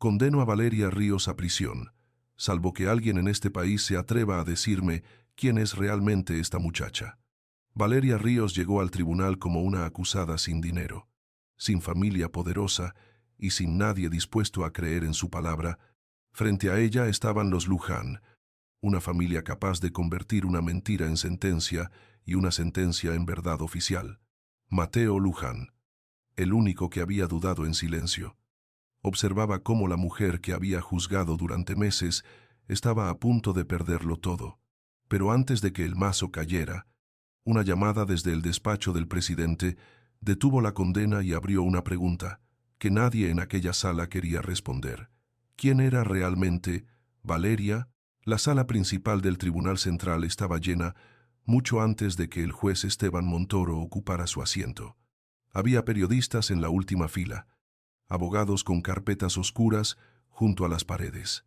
Condeno a Valeria Ríos a prisión, salvo que alguien en este país se atreva a decirme quién es realmente esta muchacha. Valeria Ríos llegó al tribunal como una acusada sin dinero, sin familia poderosa y sin nadie dispuesto a creer en su palabra. Frente a ella estaban los Luján, una familia capaz de convertir una mentira en sentencia y una sentencia en verdad oficial. Mateo Luján, el único que había dudado en silencio, observaba cómo la mujer que había juzgado durante meses estaba a punto de perderlo todo. Pero antes de que el mazo cayera, una llamada desde el despacho del presidente detuvo la condena y abrió una pregunta que nadie en aquella sala quería responder. ¿Quién era realmente Valeria? La sala principal del Tribunal Central estaba llena mucho antes de que el juez Esteban Montoro ocupara su asiento. Había periodistas en la última fila, abogados con carpetas oscuras junto a las paredes,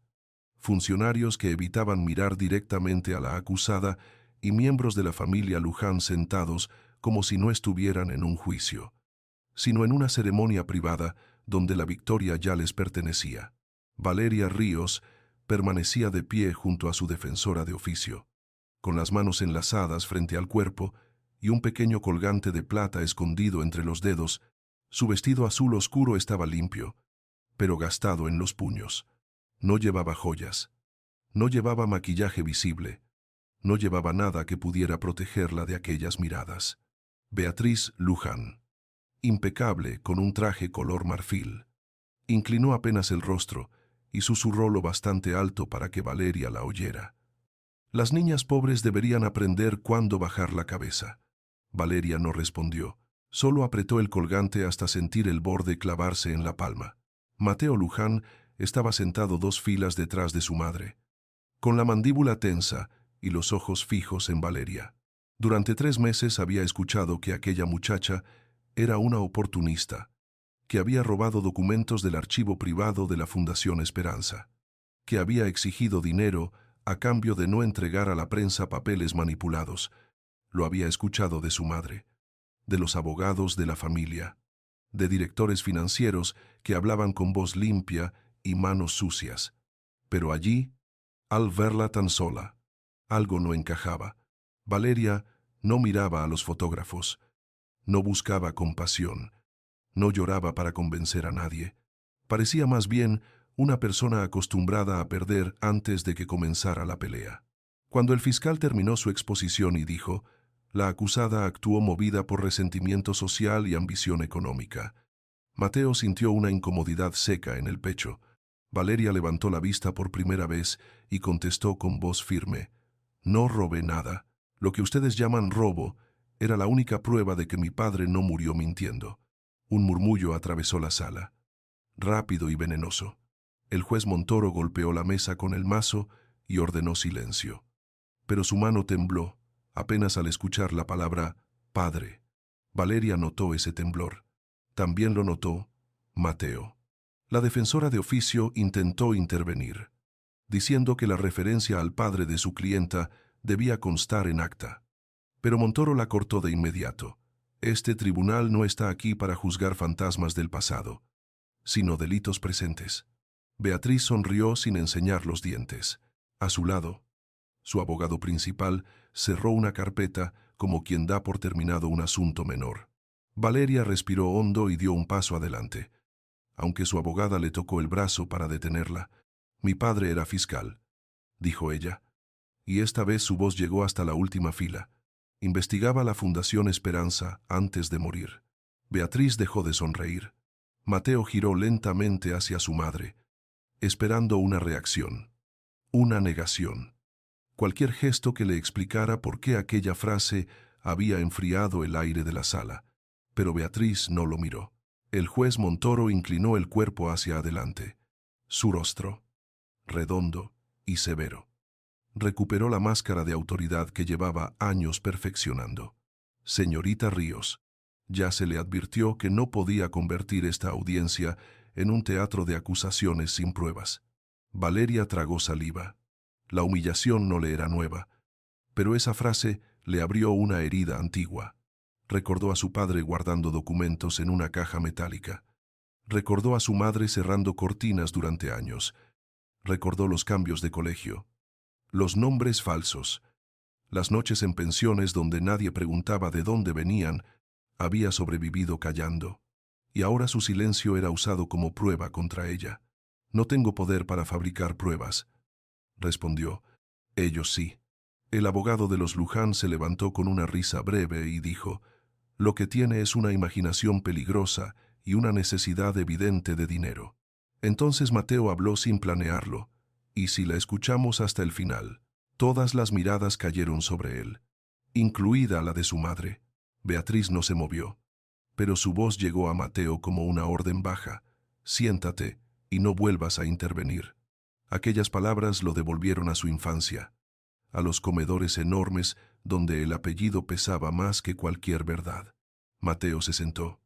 funcionarios que evitaban mirar directamente a la acusada y miembros de la familia Luján sentados como si no estuvieran en un juicio, sino en una ceremonia privada donde la victoria ya les pertenecía. Valeria Ríos permanecía de pie junto a su defensora de oficio, con las manos enlazadas frente al cuerpo y un pequeño colgante de plata escondido entre los dedos. Su vestido azul oscuro estaba limpio, pero gastado en los puños. No llevaba joyas, no llevaba maquillaje visible, no llevaba nada que pudiera protegerla de aquellas miradas. Beatriz Luján, impecable con un traje color marfil, inclinó apenas el rostro y susurró lo bastante alto para que Valeria la oyera. Las niñas pobres deberían aprender cuándo bajar la cabeza. Valeria no respondió, solo apretó el colgante hasta sentir el borde clavarse en la palma. Mateo Luján estaba sentado 2 filas detrás de su madre, con la mandíbula tensa y los ojos fijos en Valeria. Durante 3 meses había escuchado que aquella muchacha era una oportunista, que había robado documentos del archivo privado de la Fundación Esperanza, que había exigido dinero a cambio de no entregar a la prensa papeles manipulados. Lo había escuchado de su madre, de los abogados de la familia, de directores financieros que hablaban con voz limpia y manos sucias. Pero allí, al verla tan sola, algo no encajaba. Valeria no miraba a los fotógrafos, no buscaba compasión, no lloraba para convencer a nadie. Parecía más bien una persona acostumbrada a perder antes de que comenzara la pelea. Cuando el fiscal terminó su exposición y dijo, la acusada actuó movida por resentimiento social y ambición económica, Mateo sintió una incomodidad seca en el pecho. Valeria levantó la vista por primera vez y contestó con voz firme, no robé nada. Lo que ustedes llaman robo era la única prueba de que mi padre no murió mintiendo. Un murmullo atravesó la sala, rápido y venenoso. El juez Montoro golpeó la mesa con el mazo y ordenó silencio. Pero su mano tembló, apenas al escuchar la palabra padre. Valeria notó ese temblor. También lo notó Mateo. La defensora de oficio intentó intervenir, diciendo que la referencia al padre de su clienta debía constar en acta. Pero Montoro la cortó de inmediato. Este tribunal no está aquí para juzgar fantasmas del pasado, sino delitos presentes. Beatriz sonrió sin enseñar los dientes. A su lado, su abogado principal cerró una carpeta como quien da por terminado un asunto menor. Valeria respiró hondo y dio un paso adelante, aunque su abogada le tocó el brazo para detenerla. Mi padre era fiscal, dijo ella, y esta vez su voz llegó hasta la última fila. Investigaba la Fundación Esperanza antes de morir. Beatriz dejó de sonreír. Mateo giró lentamente hacia su madre, esperando una reacción, una negación. Cualquier gesto que le explicara por qué aquella frase había enfriado el aire de la sala. Pero Beatriz no lo miró. El juez Montoro inclinó el cuerpo hacia adelante. Su rostro, redondo y severo, recuperó la máscara de autoridad que llevaba años perfeccionando. Señorita Ríos, ya se le advirtió que no podía convertir esta audiencia en un teatro de acusaciones sin pruebas. Valeria tragó saliva. La humillación no le era nueva, pero esa frase le abrió una herida antigua. Recordó a su padre guardando documentos en una caja metálica. Recordó a su madre cerrando cortinas durante años. Recordó los cambios de colegio, los nombres falsos, las noches en pensiones donde nadie preguntaba de dónde venían. Había sobrevivido callando, y ahora su silencio era usado como prueba contra ella. No tengo poder para fabricar pruebas, respondió. Ellos sí. El abogado de los Luján se levantó con una risa breve y dijo: lo que tiene es una imaginación peligrosa y una necesidad evidente de dinero. Entonces Mateo habló sin planearlo, y si la escuchamos hasta el final, todas las miradas cayeron sobre él, incluida la de su madre. Beatriz no se movió, pero su voz llegó a Mateo como una orden baja: siéntate y no vuelvas a intervenir. Aquellas palabras lo devolvieron a su infancia, a los comedores enormes donde el apellido pesaba más que cualquier verdad. Mateo se sentó,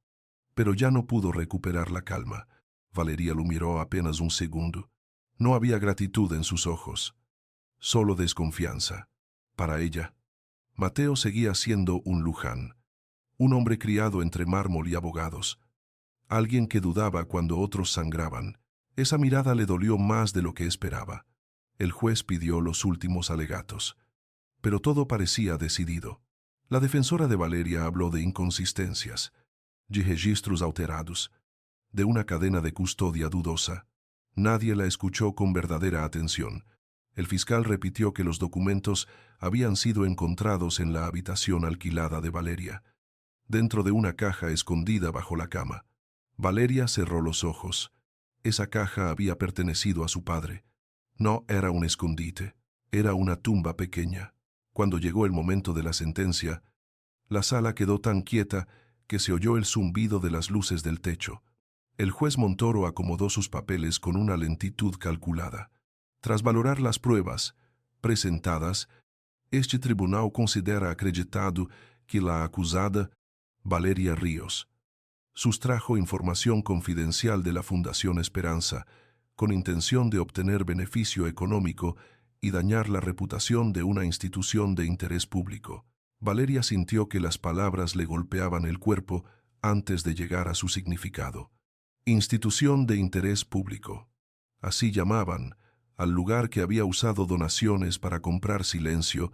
pero ya no pudo recuperar la calma. Valeria lo miró apenas un segundo. No había gratitud en sus ojos, solo desconfianza. Para ella, Mateo seguía siendo un Luján, un hombre criado entre mármol y abogados, alguien que dudaba cuando otros sangraban. Esa mirada le dolió más de lo que esperaba. El juez pidió los últimos alegatos, pero todo parecía decidido. La defensora de Valeria habló de inconsistencias, de registros alterados, de una cadena de custodia dudosa. Nadie la escuchó con verdadera atención. El fiscal repitió que los documentos habían sido encontrados en la habitación alquilada de Valeria, dentro de una caja escondida bajo la cama. Valeria cerró los ojos. Esa caja había pertenecido a su padre. No era un escondite, era una tumba pequeña. Cuando llegó el momento de la sentencia, la sala quedó tan quieta que se oyó el zumbido de las luces del techo. El juez Montoro acomodó sus papeles con una lentitud calculada. Tras valorar las pruebas presentadas, este tribunal considera acreditado que la acusada, Valeria Ríos, sustrajo información confidencial de la Fundación Esperanza con intención de obtener beneficio económico y dañar la reputación de una institución de interés público. Valeria sintió que las palabras le golpeaban el cuerpo antes de llegar a su significado. Institución de interés público. Así llamaban al lugar que había usado donaciones para comprar silencio,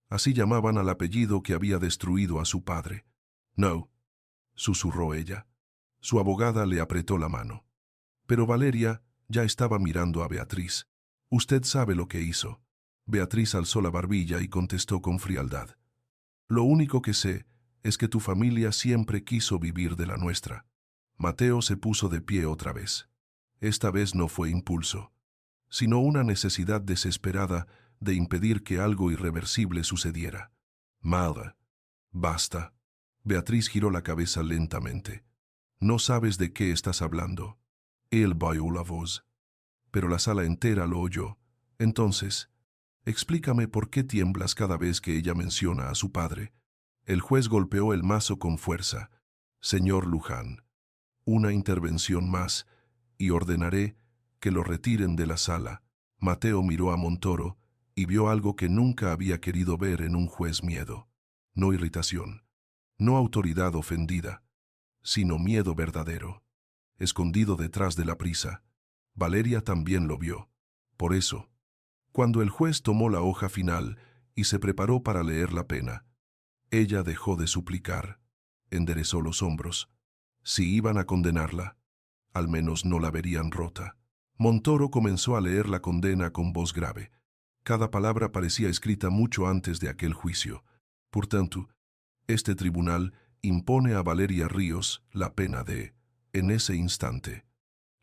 así llamaban al apellido que había destruido a su padre. No, susurró ella. Su abogada le apretó la mano. Pero Valeria ya estaba mirando a Beatriz. Usted sabe lo que hizo. Beatriz alzó la barbilla y contestó con frialdad. Lo único que sé es que tu familia siempre quiso vivir de la nuestra. Mateo se puso de pie otra vez. Esta vez no fue impulso, sino una necesidad desesperada de impedir que algo irreversible sucediera. Malva, basta. Beatriz giró la cabeza lentamente. No sabes de qué estás hablando. Él bajó la voz, pero la sala entera lo oyó. Entonces, explícame por qué tiemblas cada vez que ella menciona a su padre. El juez golpeó el mazo con fuerza. Señor Luján, una intervención más, y ordenaré que lo retiren de la sala. Mateo miró a Montoro y vio algo que nunca había querido ver en un juez: miedo. No irritación, no autoridad ofendida, sino miedo verdadero, escondido detrás de la prisa. Valeria también lo vio. Por eso, cuando el juez tomó la hoja final y se preparó para leer la pena, ella dejó de suplicar, enderezó los hombros. Si iban a condenarla, al menos no la verían rota. Montoro comenzó a leer la condena con voz grave. Cada palabra parecía escrita mucho antes de aquel juicio. Por tanto, este tribunal impone a Valeria Ríos la pena de... En ese instante,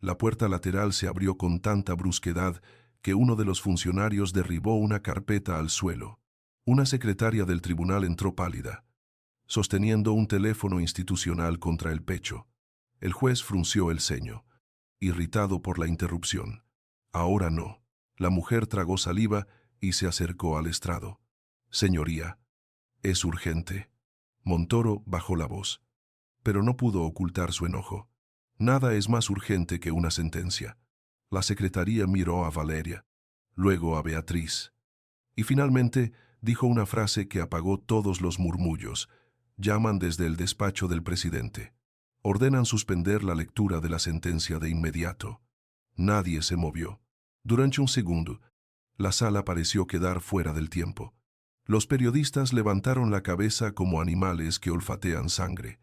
la puerta lateral se abrió con tanta brusquedad que uno de los funcionarios derribó una carpeta al suelo. Una secretaria del tribunal entró pálida, sosteniendo un teléfono institucional contra el pecho. El juez frunció el ceño, irritado por la interrupción. Ahora no. La mujer tragó saliva y se acercó al estrado. Señoría, es urgente. Montoro bajó la voz, pero no pudo ocultar su enojo. Nada es más urgente que una sentencia. La secretaría miró a Valeria, luego a Beatriz, y finalmente dijo una frase que apagó todos los murmullos. Llaman desde el despacho del presidente. Ordenan suspender la lectura de la sentencia de inmediato. Nadie se movió. Durante un segundo, la sala pareció quedar fuera del tiempo. Los periodistas levantaron la cabeza como animales que olfatean sangre.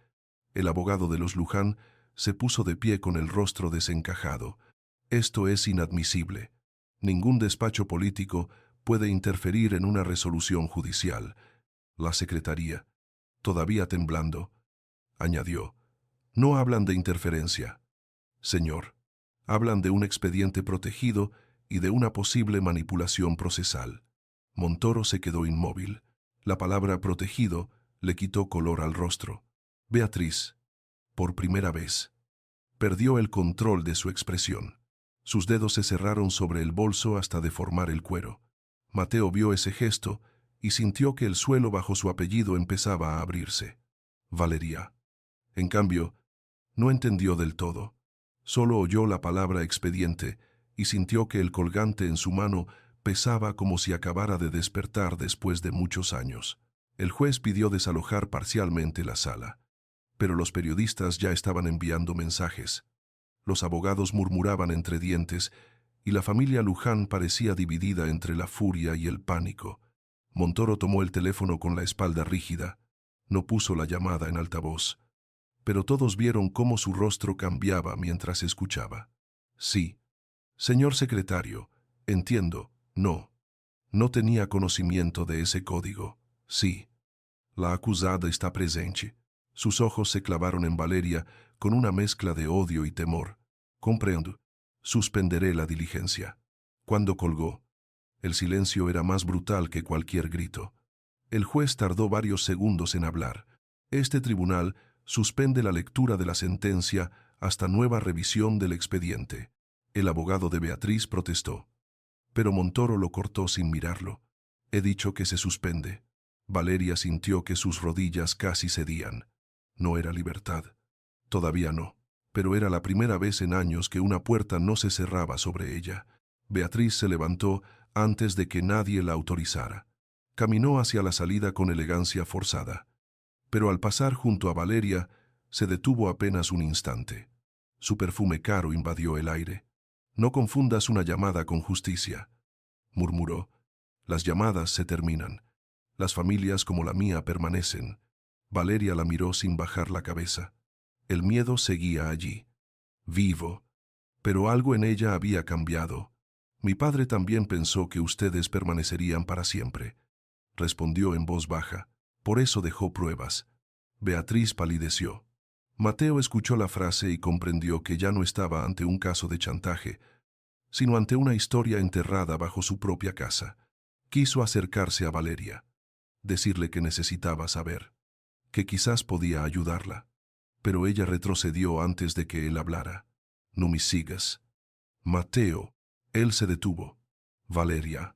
El abogado de los Luján se puso de pie con el rostro desencajado. Esto es inadmisible. Ningún despacho político puede interferir en una resolución judicial. La secretaría, todavía temblando, añadió: no hablan de interferencia, señor. Hablan de un expediente protegido y de una posible manipulación procesal. Montoro se quedó inmóvil. La palabra protegido le quitó color al rostro. Beatriz, por primera vez, perdió el control de su expresión. Sus dedos se cerraron sobre el bolso hasta deformar el cuero. Mateo vio ese gesto y sintió que el suelo bajo su apellido empezaba a abrirse. Valeria. En cambio, no entendió del todo. Solo oyó la palabra expediente y sintió que el colgante en su mano pesaba como si acabara de despertar después de muchos años. El juez pidió desalojar parcialmente la sala, pero los periodistas ya estaban enviando mensajes. Los abogados murmuraban entre dientes y la familia Luján parecía dividida entre la furia y el pánico. Montoro tomó el teléfono con la espalda rígida. No puso la llamada en altavoz, pero todos vieron cómo su rostro cambiaba mientras escuchaba. Sí, señor secretario, entiendo, no tenía conocimiento de ese código. Sí, la acusada está presente. Sus ojos se clavaron en Valeria con una mezcla de odio y temor. Comprendo. Suspenderé la diligencia. Cuando colgó, el silencio era más brutal que cualquier grito. El juez tardó varios segundos en hablar. Este tribunal suspende la lectura de la sentencia hasta nueva revisión del expediente. El abogado de Beatriz protestó, pero Montoro lo cortó sin mirarlo. He dicho que se suspende. Valeria sintió que sus rodillas casi cedían. No era libertad. Todavía no, pero era la primera vez en años que una puerta no se cerraba sobre ella. Beatriz se levantó antes de que nadie la autorizara. Caminó hacia la salida con elegancia forzada, pero al pasar junto a Valeria, se detuvo apenas un instante. Su perfume caro invadió el aire. No confundas una llamada con justicia, murmuró. Las llamadas se terminan. Las familias como la mía permanecen. Valeria la miró sin bajar la cabeza. El miedo seguía allí, vivo, pero algo en ella había cambiado. Mi padre también pensó que ustedes permanecerían para siempre, respondió en voz baja. Por eso dejó pruebas. Beatriz palideció. Mateo escuchó la frase y comprendió que ya no estaba ante un caso de chantaje, sino ante una historia enterrada bajo su propia casa. Quiso acercarse a Valeria, decirle que necesitaba saber, que quizás podía ayudarla, pero ella retrocedió antes de que él hablara. No me sigas. Mateo. Él se detuvo. Valeria.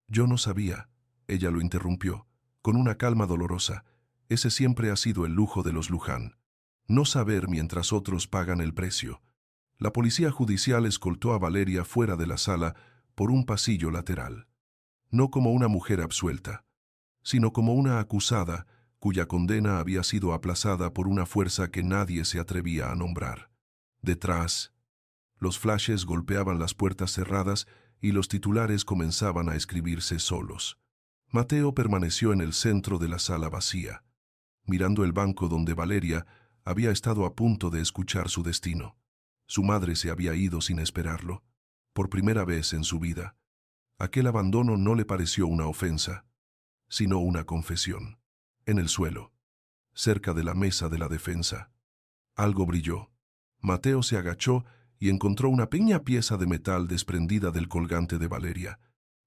Yo no sabía. Ella lo interrumpió, con una calma dolorosa. Ese siempre ha sido el lujo de los Luján. No saber mientras otros pagan el precio. La policía judicial escoltó a Valeria fuera de la sala por un pasillo lateral. No como una mujer absuelta, sino como una acusada cuya condena había sido aplazada por una fuerza que nadie se atrevía a nombrar. Detrás, los flashes golpeaban las puertas cerradas y los titulares comenzaban a escribirse solos. Mateo permaneció en el centro de la sala vacía, mirando el banco donde Valeria había estado a punto de escuchar su destino. Su madre se había ido sin esperarlo, por primera vez en su vida. Aquel abandono no le pareció una ofensa, sino una confesión. En el suelo, cerca de la mesa de la defensa, algo brilló. Mateo se agachó y encontró una pequeña pieza de metal desprendida del colgante de Valeria.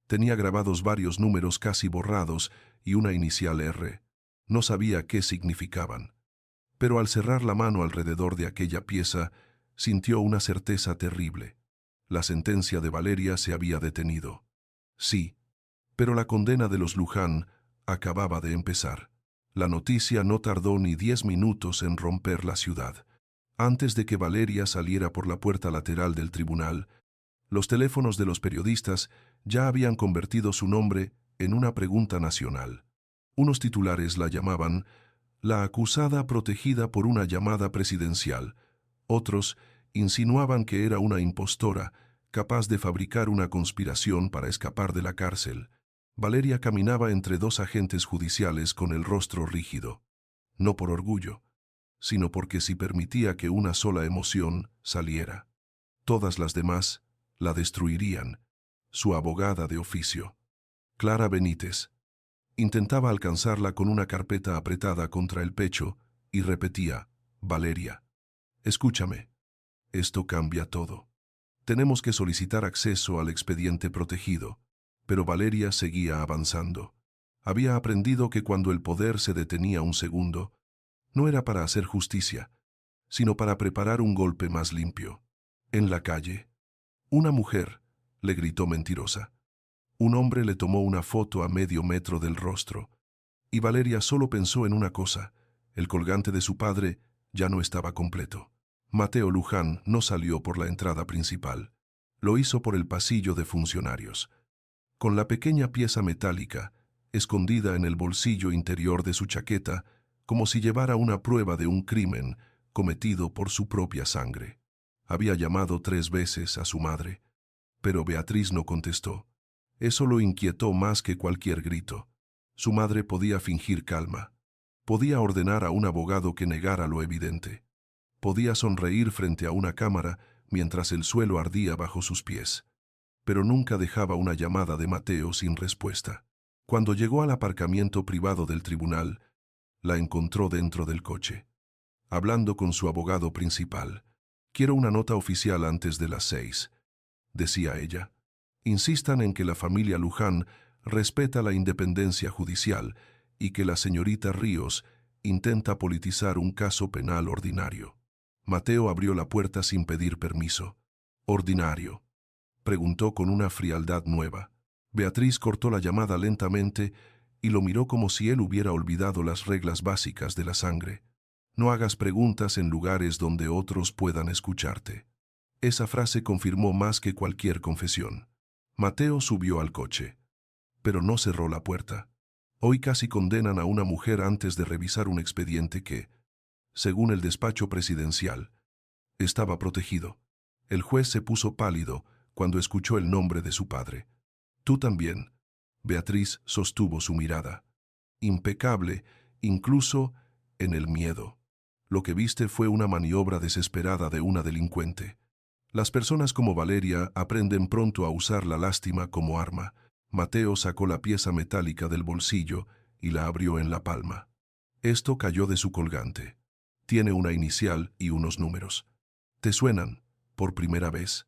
Tenía grabados varios números casi borrados y una inicial R. No sabía qué significaban, pero al cerrar la mano alrededor de aquella pieza, sintió una certeza terrible. La sentencia de Valeria se había detenido. Sí, pero la condena de los Luján acababa de empezar. La noticia no tardó ni 10 minutos en romper la ciudad. Antes de que Valeria saliera por la puerta lateral del tribunal, los teléfonos de los periodistas ya habían convertido su nombre en una pregunta nacional. Unos titulares la llamaban La acusada protegida por una llamada presidencial. Otros insinuaban que era una impostora, capaz de fabricar una conspiración para escapar de la cárcel. Valeria caminaba entre dos agentes judiciales con el rostro rígido. No por orgullo, sino porque si permitía que una sola emoción saliera, todas las demás la destruirían. Su abogada de oficio, Clara Benítez, intentaba alcanzarla con una carpeta apretada contra el pecho y repetía: Valeria, escúchame, esto cambia todo. Tenemos que solicitar acceso al expediente protegido. Pero Valeria seguía avanzando. Había aprendido que cuando el poder se detenía un segundo, no era para hacer justicia, sino para preparar un golpe más limpio. En la calle, una mujer le gritó mentirosa. Un hombre le tomó una foto a medio metro del rostro, y Valeria solo pensó en una cosa: el colgante de su padre ya no estaba completo. Mateo Luján no salió por la entrada principal. Lo hizo por el pasillo de funcionarios. Con la pequeña pieza metálica, escondida en el bolsillo interior de su chaqueta, como si llevara una prueba de un crimen cometido por su propia sangre. Había llamado 3 veces a su madre, pero Beatriz no contestó. Eso lo inquietó más que cualquier grito. Su madre podía fingir calma. Podía ordenar a un abogado que negara lo evidente. Podía sonreír frente a una cámara mientras el suelo ardía bajo sus pies. Pero nunca dejaba una llamada de Mateo sin respuesta. Cuando llegó al aparcamiento privado del tribunal, la encontró dentro del coche, hablando con su abogado principal. «Quiero una nota oficial antes de las 6», decía ella. «Insistan en que la familia Luján respeta la independencia judicial y que la señorita Ríos intenta politizar un caso penal ordinario». Mateo abrió la puerta sin pedir permiso. «¿Ordinario?», preguntó con una frialdad nueva. Beatriz cortó la llamada lentamente y lo miró como si él hubiera olvidado las reglas básicas de la sangre. «No hagas preguntas en lugares donde otros puedan escucharte». Esa frase confirmó más que cualquier confesión. Mateo subió al coche, pero no cerró la puerta. Hoy casi condenan a una mujer antes de revisar un expediente que, según el despacho presidencial, estaba protegido. El juez se puso pálido cuando escuchó el nombre de su padre. «Tú también». Beatriz sostuvo su mirada. Impecable, incluso en el miedo. «Lo que viste fue una maniobra desesperada de una delincuente. Las personas como Valeria aprenden pronto a usar la lástima como arma». Mateo sacó la pieza metálica del bolsillo y la abrió en la palma. Esto cayó de su colgante. Tiene una inicial y unos números. ¿Te suenan? Por primera vez.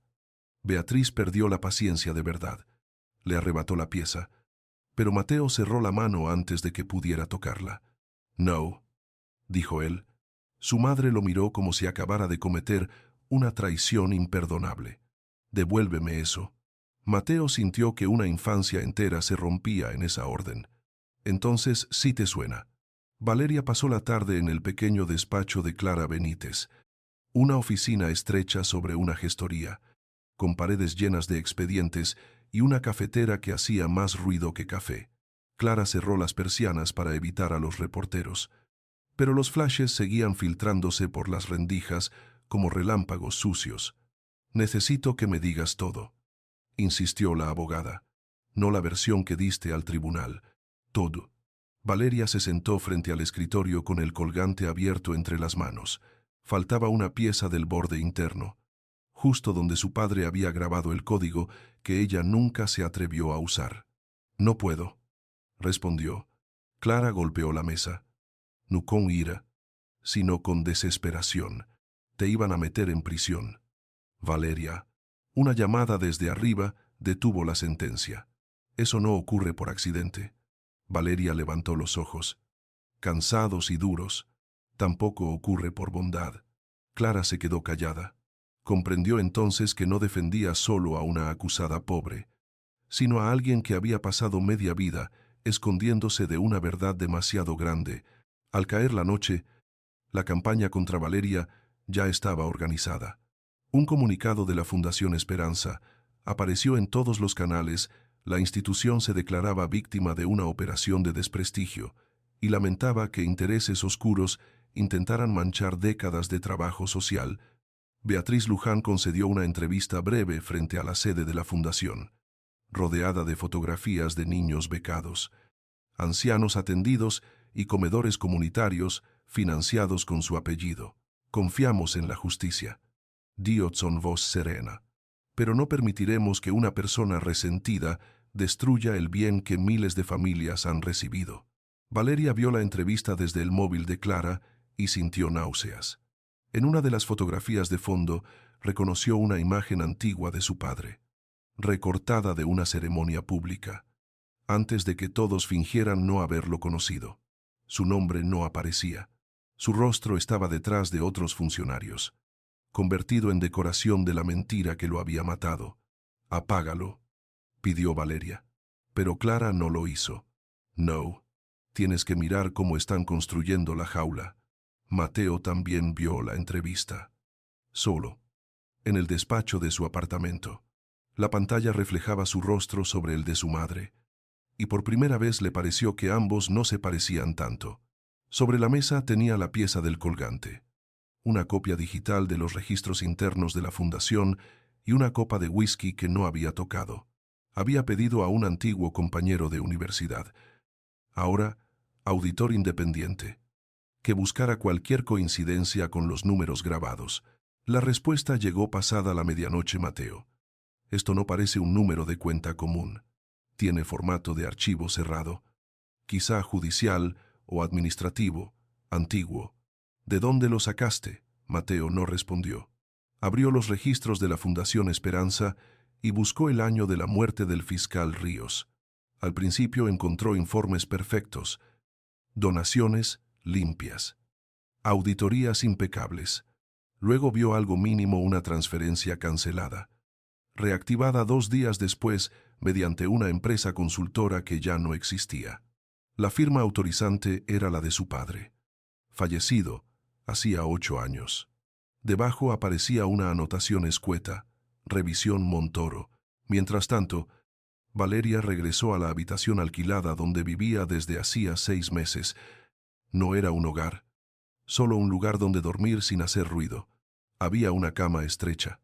Beatriz perdió la paciencia de verdad. Le arrebató la pieza, pero Mateo cerró la mano antes de que pudiera tocarla. «No», dijo él. Su madre lo miró como si acabara de cometer una traición imperdonable. «Devuélveme eso». Mateo sintió que una infancia entera se rompía en esa orden. «Entonces sí te suena». Valeria pasó la tarde en el pequeño despacho de Clara Benítez, una oficina estrecha sobre una gestoría, con paredes llenas de expedientes y una cafetera que hacía más ruido que café. Clara cerró las persianas para evitar a los reporteros, pero los flashes seguían filtrándose por las rendijas como relámpagos sucios. «Necesito que me digas todo», insistió la abogada. «No la versión que diste al tribunal. Todo». Valeria se sentó frente al escritorio con el colgante abierto entre las manos. Faltaba una pieza del borde interno, justo donde su padre había grabado el código que ella nunca se atrevió a usar. «No puedo», respondió. Clara golpeó la mesa. «No con ira, sino con desesperación. Te iban a meter en prisión». «Valeria». Una llamada desde arriba detuvo la sentencia. «Eso no ocurre por accidente». Valeria levantó los ojos, cansados y duros. «Tampoco ocurre por bondad». Clara se quedó callada. Comprendió entonces que no defendía solo a una acusada pobre, sino a alguien que había pasado media vida escondiéndose de una verdad demasiado grande. Al caer la noche, la campaña contra Valeria ya estaba organizada. Un comunicado de la Fundación Esperanza apareció en todos los canales. La institución se declaraba víctima de una operación de desprestigio y lamentaba que intereses oscuros intentaran manchar décadas de trabajo social. Beatriz Luján concedió una entrevista breve frente a la sede de la fundación, rodeada de fotografías de niños becados, ancianos atendidos y comedores comunitarios financiados con su apellido. Confiamos en la justicia, dijo con voz serena, pero no permitiremos que una persona resentida destruya el bien que miles de familias han recibido. Valeria vio la entrevista desde el móvil de Clara y sintió náuseas. En una de las fotografías de fondo reconoció una imagen antigua de su padre, recortada de una ceremonia pública, antes de que todos fingieran no haberlo conocido. Su nombre no aparecía. Su rostro estaba detrás de otros funcionarios, convertido en decoración de la mentira que lo había matado. «Apágalo», pidió Valeria. Pero Clara no lo hizo. «No, tienes que mirar cómo están construyendo la jaula». Mateo también vio la entrevista. Solo, en el despacho de su apartamento. La pantalla reflejaba su rostro sobre el de su madre, y por primera vez le pareció que ambos no se parecían tanto. Sobre la mesa tenía la pieza del colgante, una copia digital de los registros internos de la fundación y una copa de whisky que no había tocado. Había pedido a un antiguo compañero de universidad, ahora auditor independiente, que buscara cualquier coincidencia con los números grabados. La respuesta llegó pasada la medianoche. «Mateo, esto no parece un número de cuenta común. Tiene formato de archivo cerrado, quizá judicial o administrativo, antiguo». «¿De dónde lo sacaste?». Mateo no respondió. Abrió los registros de la Fundación Esperanza y buscó el año de la muerte del fiscal Ríos. Al principio encontró informes perfectos, donaciones limpias, auditorías impecables. Luego vio algo mínimo: una transferencia cancelada, reactivada 2 días después mediante una empresa consultora que ya no existía. La firma autorizante era la de su padre, fallecido hacía 8 años. Debajo aparecía una anotación escueta: «Revisión Montoro». Mientras tanto, Valeria regresó a la habitación alquilada donde vivía desde hacía 6 meses. No era un hogar, solo un lugar donde dormir sin hacer ruido. Había una cama estrecha,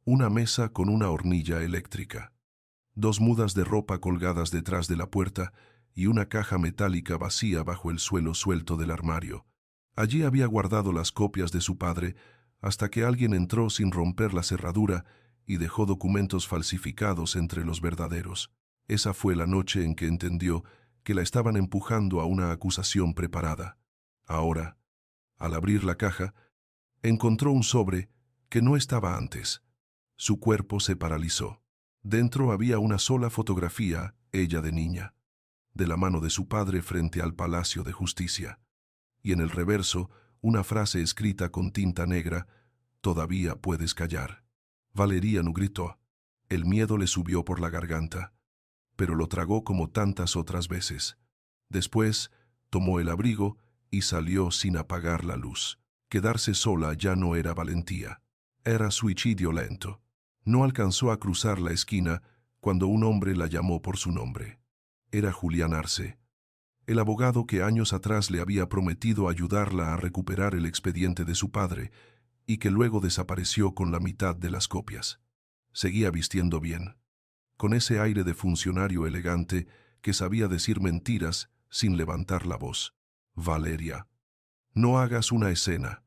una mesa con una hornilla eléctrica, 2 mudas de ropa colgadas detrás de la puerta y una caja metálica vacía bajo el suelo suelto del armario. Allí había guardado las copias de su padre hasta que alguien entró sin romper la cerradura y dejó documentos falsificados entre los verdaderos. Esa fue la noche en que entendió que la estaban empujando a una acusación preparada. Ahora, al abrir la caja, encontró un sobre que no estaba antes. Su cuerpo se paralizó. Dentro había una sola fotografía, ella de niña, de la mano de su padre frente al Palacio de Justicia. Y en el reverso, una frase escrita con tinta negra: «Todavía puedes callar». Valeria no gritó. El miedo le subió por la garganta, pero lo tragó como tantas otras veces. Después, tomó el abrigo y salió sin apagar la luz. Quedarse sola ya no era valentía, era suicidio lento. No alcanzó a cruzar la esquina cuando un hombre la llamó por su nombre. Era Julián Arce, el abogado que años atrás le había prometido ayudarla a recuperar el expediente de su padre y que luego desapareció con la mitad de las copias. Seguía vistiendo bien, con ese aire de funcionario elegante que sabía decir mentiras sin levantar la voz. «Valeria, no hagas una escena»,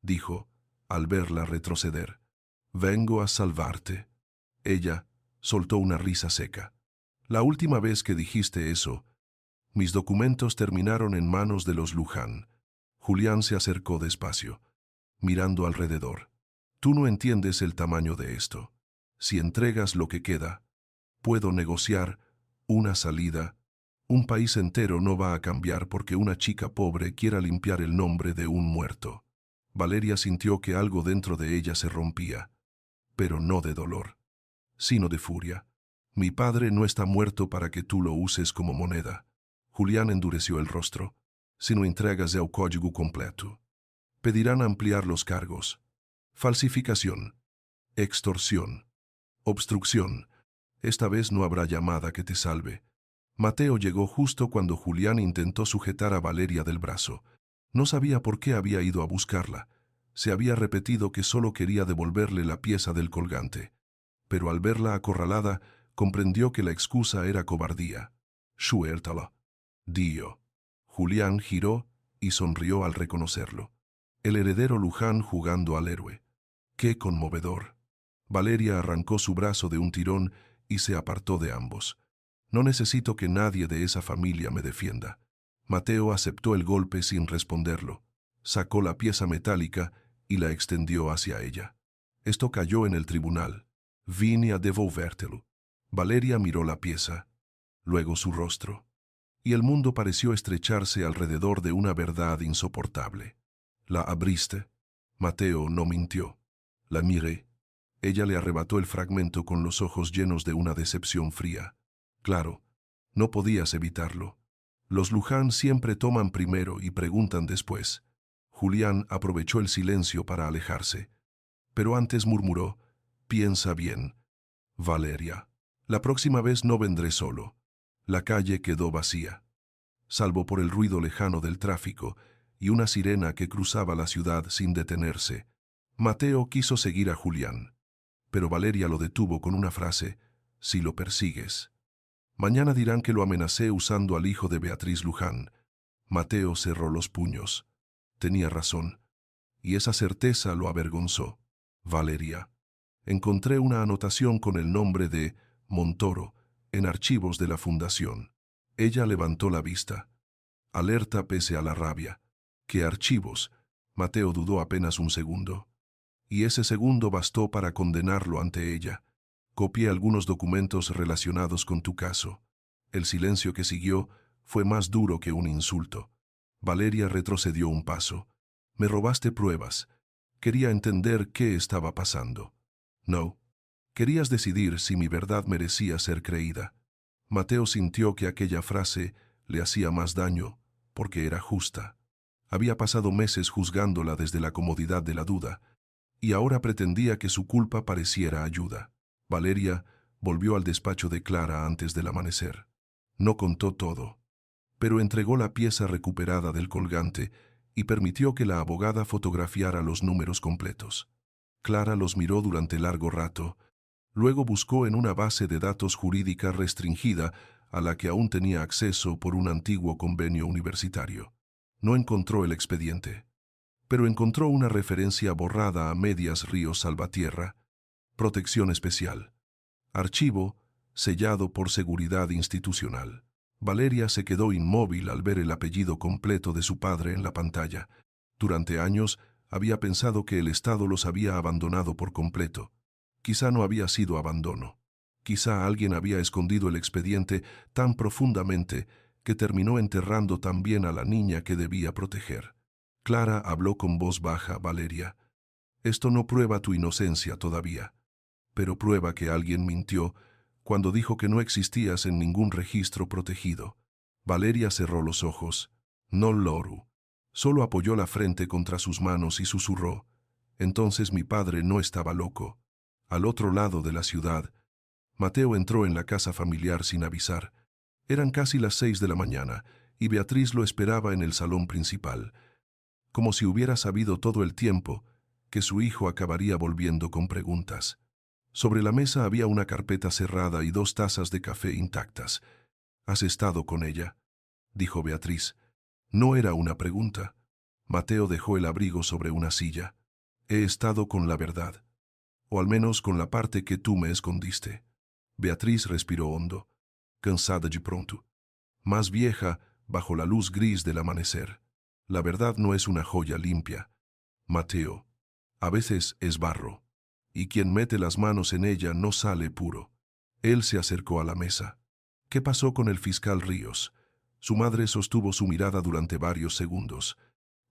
dijo, al verla retroceder. «Vengo a salvarte». Ella soltó una risa seca. «La última vez que dijiste eso, mis documentos terminaron en manos de los Luján». Julián se acercó despacio, mirando alrededor. «Tú no entiendes el tamaño de esto. Si entregas lo que queda, puedo negociar una salida. Un país entero no va a cambiar porque una chica pobre quiera limpiar el nombre de un muerto». Valeria sintió que algo dentro de ella se rompía, pero no de dolor, sino de furia. «Mi padre no está muerto para que tú lo uses como moneda». Julián endureció el rostro. «Si no entregas el código completo, pedirán ampliar los cargos. Falsificación, extorsión, obstrucción. Esta vez no habrá llamada que te salve. Mateo llegó justo cuando Julián intentó sujetar a Valeria del brazo. No sabía por qué había ido a buscarla. Se había repetido que solo quería devolverle la pieza del colgante. Pero al verla acorralada, comprendió que la excusa era cobardía. «Suéltala», dijo. Julián giró y sonrió al reconocerlo. El heredero Luján jugando al héroe. ¡Qué conmovedor! Valeria arrancó su brazo de un tirón y se apartó de ambos. «No necesito que nadie de esa familia me defienda». Mateo aceptó el golpe sin responderlo. Sacó la pieza metálica y la extendió hacia ella. Esto cayó en el tribunal. «Vine a devolvértelo». Valeria miró la pieza, luego su rostro, y el mundo pareció estrecharse alrededor de una verdad insoportable. «¿La abriste?» Mateo no mintió. «La miré». Ella le arrebató el fragmento con los ojos llenos de una decepción fría. «Claro, no podías evitarlo. Los Luján siempre toman primero y preguntan después». Julián aprovechó el silencio para alejarse. Pero antes murmuró: «Piensa bien, Valeria. La próxima vez no vendré solo». La calle quedó vacía, salvo por el ruido lejano del tráfico y una sirena que cruzaba la ciudad sin detenerse. Mateo quiso seguir a Julián, pero Valeria lo detuvo con una frase: «Si lo persigues, mañana dirán que lo amenacé usando al hijo de Beatriz Luján». Mateo cerró los puños. Tenía razón, y esa certeza lo avergonzó. «Valeria, encontré una anotación con el nombre de Montoro en archivos de la fundación». Ella levantó la vista, alerta pese a la rabia. «¿Qué archivos?» Mateo dudó apenas un segundo. Y ese segundo bastó para condenarlo ante ella. «Copié algunos documentos relacionados con tu caso». El silencio que siguió fue más duro que un insulto. Valeria retrocedió un paso. «Me robaste pruebas. Quería entender qué estaba pasando». «No. Querías decidir si mi verdad merecía ser creída». Mateo sintió que aquella frase le hacía más daño, porque era justa. Había pasado meses juzgándola desde la comodidad de la duda, y ahora pretendía que su culpa pareciera ayuda. Valeria volvió al despacho de Clara antes del amanecer. No contó todo, pero entregó la pieza recuperada del colgante y permitió que la abogada fotografiara los números completos. Clara los miró durante largo rato. Luego buscó en una base de datos jurídica restringida a la que aún tenía acceso por un antiguo convenio universitario. No encontró el expediente, pero encontró una referencia borrada a medias Ríos Salvatierra. Protección especial. Archivo sellado por seguridad institucional. Valeria se quedó inmóvil al ver el apellido completo de su padre en la pantalla. Durante años había pensado que el Estado los había abandonado por completo. Quizá no había sido abandono. Quizá alguien había escondido el expediente tan profundamente que terminó enterrando también a la niña que debía proteger. Clara habló con voz baja. «Valeria, esto no prueba tu inocencia todavía, pero prueba que alguien mintió cuando dijo que no existías en ningún registro protegido». Valeria cerró los ojos. «No loru». Solo apoyó la frente contra sus manos y susurró: «Entonces mi padre no estaba loco». Al otro lado de la ciudad, Mateo entró en la casa familiar sin avisar. Eran casi las 6 de la mañana y Beatriz lo esperaba en el salón principal, como si hubiera sabido todo el tiempo que su hijo acabaría volviendo con preguntas. Sobre la mesa había una carpeta cerrada y 2 tazas de café intactas. «¿Has estado con ella?», dijo Beatriz. No era una pregunta. Mateo dejó el abrigo sobre una silla. «He estado con la verdad, o al menos con la parte que tú me escondiste». Beatriz respiró hondo, cansada de pronto, más vieja bajo la luz gris del amanecer. «La verdad no es una joya limpia, Mateo. A veces es barro, y quien mete las manos en ella no sale puro». Él se acercó a la mesa. «¿Qué pasó con el fiscal Ríos?». Su madre sostuvo su mirada durante varios segundos.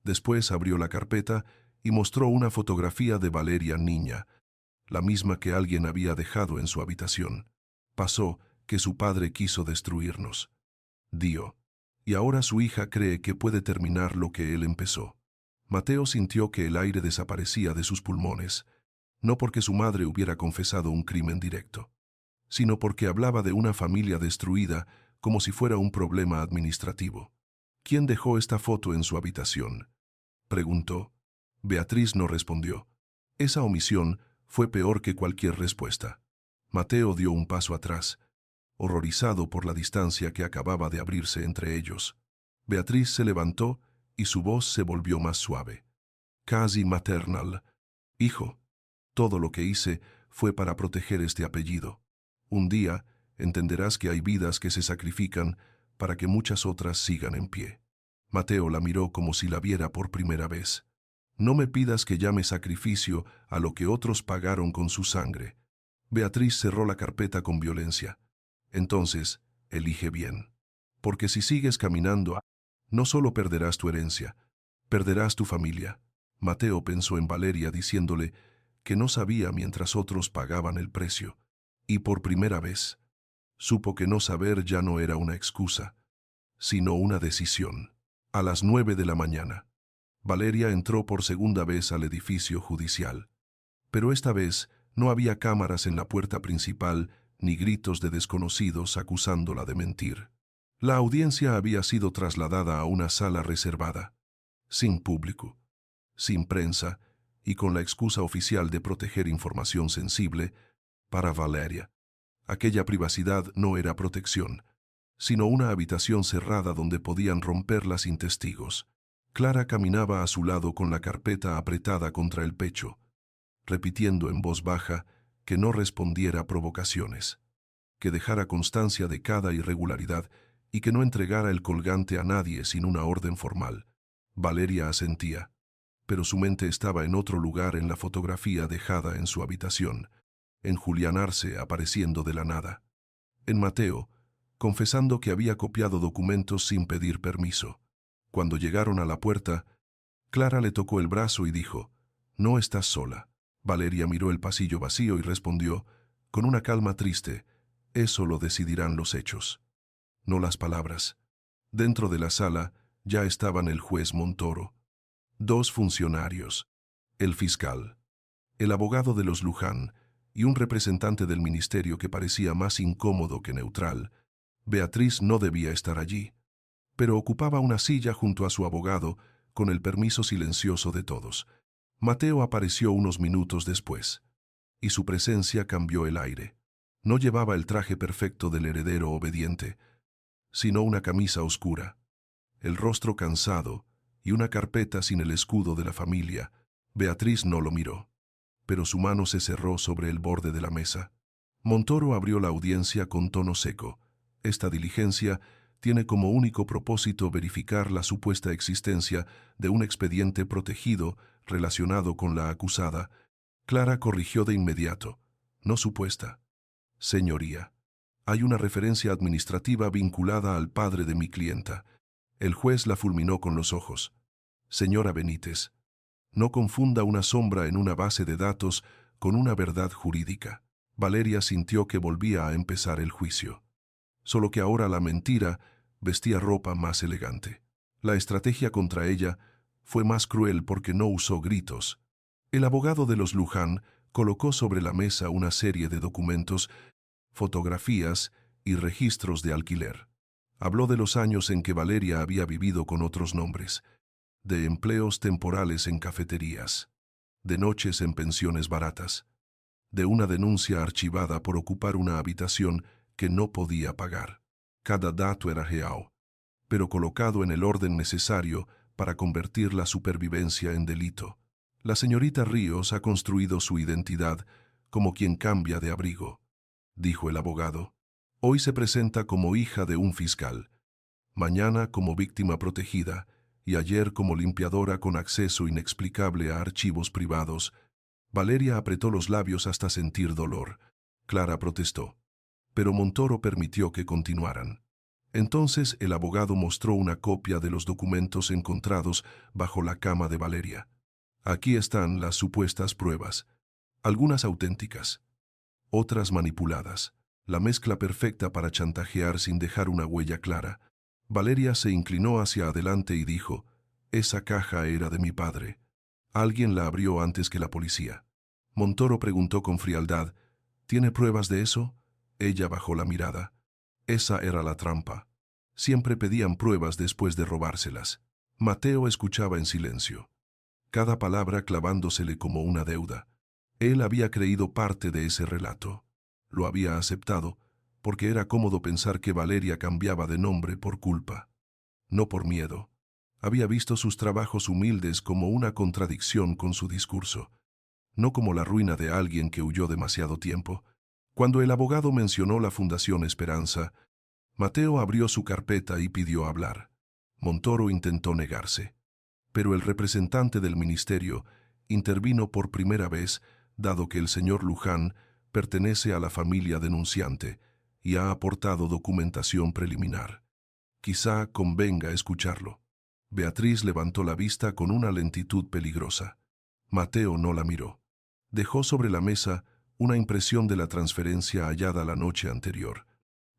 Después abrió la carpeta y mostró una fotografía de Valeria niña, la misma que alguien había dejado en su habitación. «Pasó que su padre quiso destruirnos», dijo, «y ahora su hija cree que puede terminar lo que él empezó». Mateo sintió que el aire desaparecía de sus pulmones, no porque su madre hubiera confesado un crimen directo, sino porque hablaba de una familia destruida como si fuera un problema administrativo. ¿Quién dejó esta foto en su habitación?, preguntó. Beatriz no respondió. Esa omisión fue peor que cualquier respuesta. Mateo dio un paso atrás, horrorizado por la distancia que acababa de abrirse entre ellos. Beatriz se levantó y su voz se volvió más suave, casi maternal. Hijo, todo lo que hice fue para proteger este apellido. Un día entenderás que hay vidas que se sacrifican para que muchas otras sigan en pie. Mateo la miró como si la viera por primera vez. No me pidas que llame sacrificio a lo que otros pagaron con su sangre. Beatriz cerró la carpeta con violencia. Entonces, elige bien. Porque si sigues caminando, no solo perderás tu herencia, perderás tu familia. Mateo pensó en Valeria diciéndole que no sabía mientras otros pagaban el precio. Y por primera vez, supo que no saber ya no era una excusa, sino una decisión. A las 9 de la mañana, Valeria entró por segunda vez al edificio judicial. Pero esta vez no había cámaras en la puerta principal ni gritos de desconocidos acusándola de mentir. La audiencia había sido trasladada a una sala reservada, sin público, sin prensa y con la excusa oficial de proteger información sensible para Valeria. Aquella privacidad no era protección, sino una habitación cerrada donde podían romperla sin testigos. Clara caminaba a su lado con la carpeta apretada contra el pecho, repitiendo en voz baja que no respondiera a provocaciones, que dejara constancia de cada irregularidad y que no entregara el colgante a nadie sin una orden formal. Valeria asentía, pero su mente estaba en otro lugar en la fotografía dejada en su habitación, en Julián Arce apareciendo de la nada, en Mateo, confesando que había copiado documentos sin pedir permiso. Cuando llegaron a la puerta, Clara le tocó el brazo y dijo, «No estás sola». Valeria miró el pasillo vacío y respondió, con una calma triste, «Eso lo decidirán los hechos, no las palabras». Dentro de la sala ya estaban el juez Montoro, 2 funcionarios, el fiscal, el abogado de los Luján y un representante del ministerio que parecía más incómodo que neutral. Beatriz no debía estar allí, pero ocupaba una silla junto a su abogado con el permiso silencioso de todos. Mateo apareció unos minutos después, y su presencia cambió el aire. No llevaba el traje perfecto del heredero obediente, sino una camisa oscura, el rostro cansado y una carpeta sin el escudo de la familia. Beatriz no lo miró, pero su mano se cerró sobre el borde de la mesa. Montoro abrió la audiencia con tono seco. Esta diligencia tiene como único propósito verificar la supuesta existencia de un expediente protegido relacionado con la acusada. Clara corrigió de inmediato. No supuesta. Señoría, hay una referencia administrativa vinculada al padre de mi clienta. El juez la fulminó con los ojos. Señora Benítez, no confunda una sombra en una base de datos con una verdad jurídica. Valeria sintió que volvía a empezar el juicio, solo que ahora la mentira vestía ropa más elegante. La estrategia contra ella fue más cruel porque no usó gritos. El abogado de los Luján colocó sobre la mesa una serie de documentos, fotografías y registros de alquiler. Habló de los años en que Valeria había vivido con otros nombres, de empleos temporales en cafeterías, de noches en pensiones baratas, de una denuncia archivada por ocupar una habitación que no podía pagar. Cada dato era real, pero colocado en el orden necesario para convertir la supervivencia en delito. La señorita Ríos ha construido su identidad como quien cambia de abrigo, dijo el abogado. Hoy se presenta como hija de un fiscal, mañana como víctima protegida y ayer como limpiadora con acceso inexplicable a archivos privados. Valeria apretó los labios hasta sentir dolor. Clara protestó, pero Montoro permitió que continuaran. Entonces el abogado mostró una copia de los documentos encontrados bajo la cama de Valeria. Aquí están las supuestas pruebas, algunas auténticas, otras manipuladas, la mezcla perfecta para chantajear sin dejar una huella clara. Valeria se inclinó hacia adelante y dijo, «Esa caja era de mi padre. Alguien la abrió antes que la policía». Montoro preguntó con frialdad, «¿Tiene pruebas de eso?» Ella bajó la mirada. Esa era la trampa. Siempre pedían pruebas después de robárselas. Mateo escuchaba en silencio, cada palabra clavándosele como una deuda. Él había creído parte de ese relato. Lo había aceptado, porque era cómodo pensar que Valeria cambiaba de nombre por culpa, no por miedo. Había visto sus trabajos humildes como una contradicción con su discurso, no como la ruina de alguien que huyó demasiado tiempo. Cuando el abogado mencionó la Fundación Esperanza, Mateo abrió su carpeta y pidió hablar. Montoro intentó negarse, pero el representante del ministerio intervino por primera vez, dado que el señor Luján pertenece a la familia denunciante y ha aportado documentación preliminar. Quizá convenga escucharlo. Beatriz levantó la vista con una lentitud peligrosa. Mateo no la miró. Dejó sobre la mesa una impresión de la transferencia hallada la noche anterior.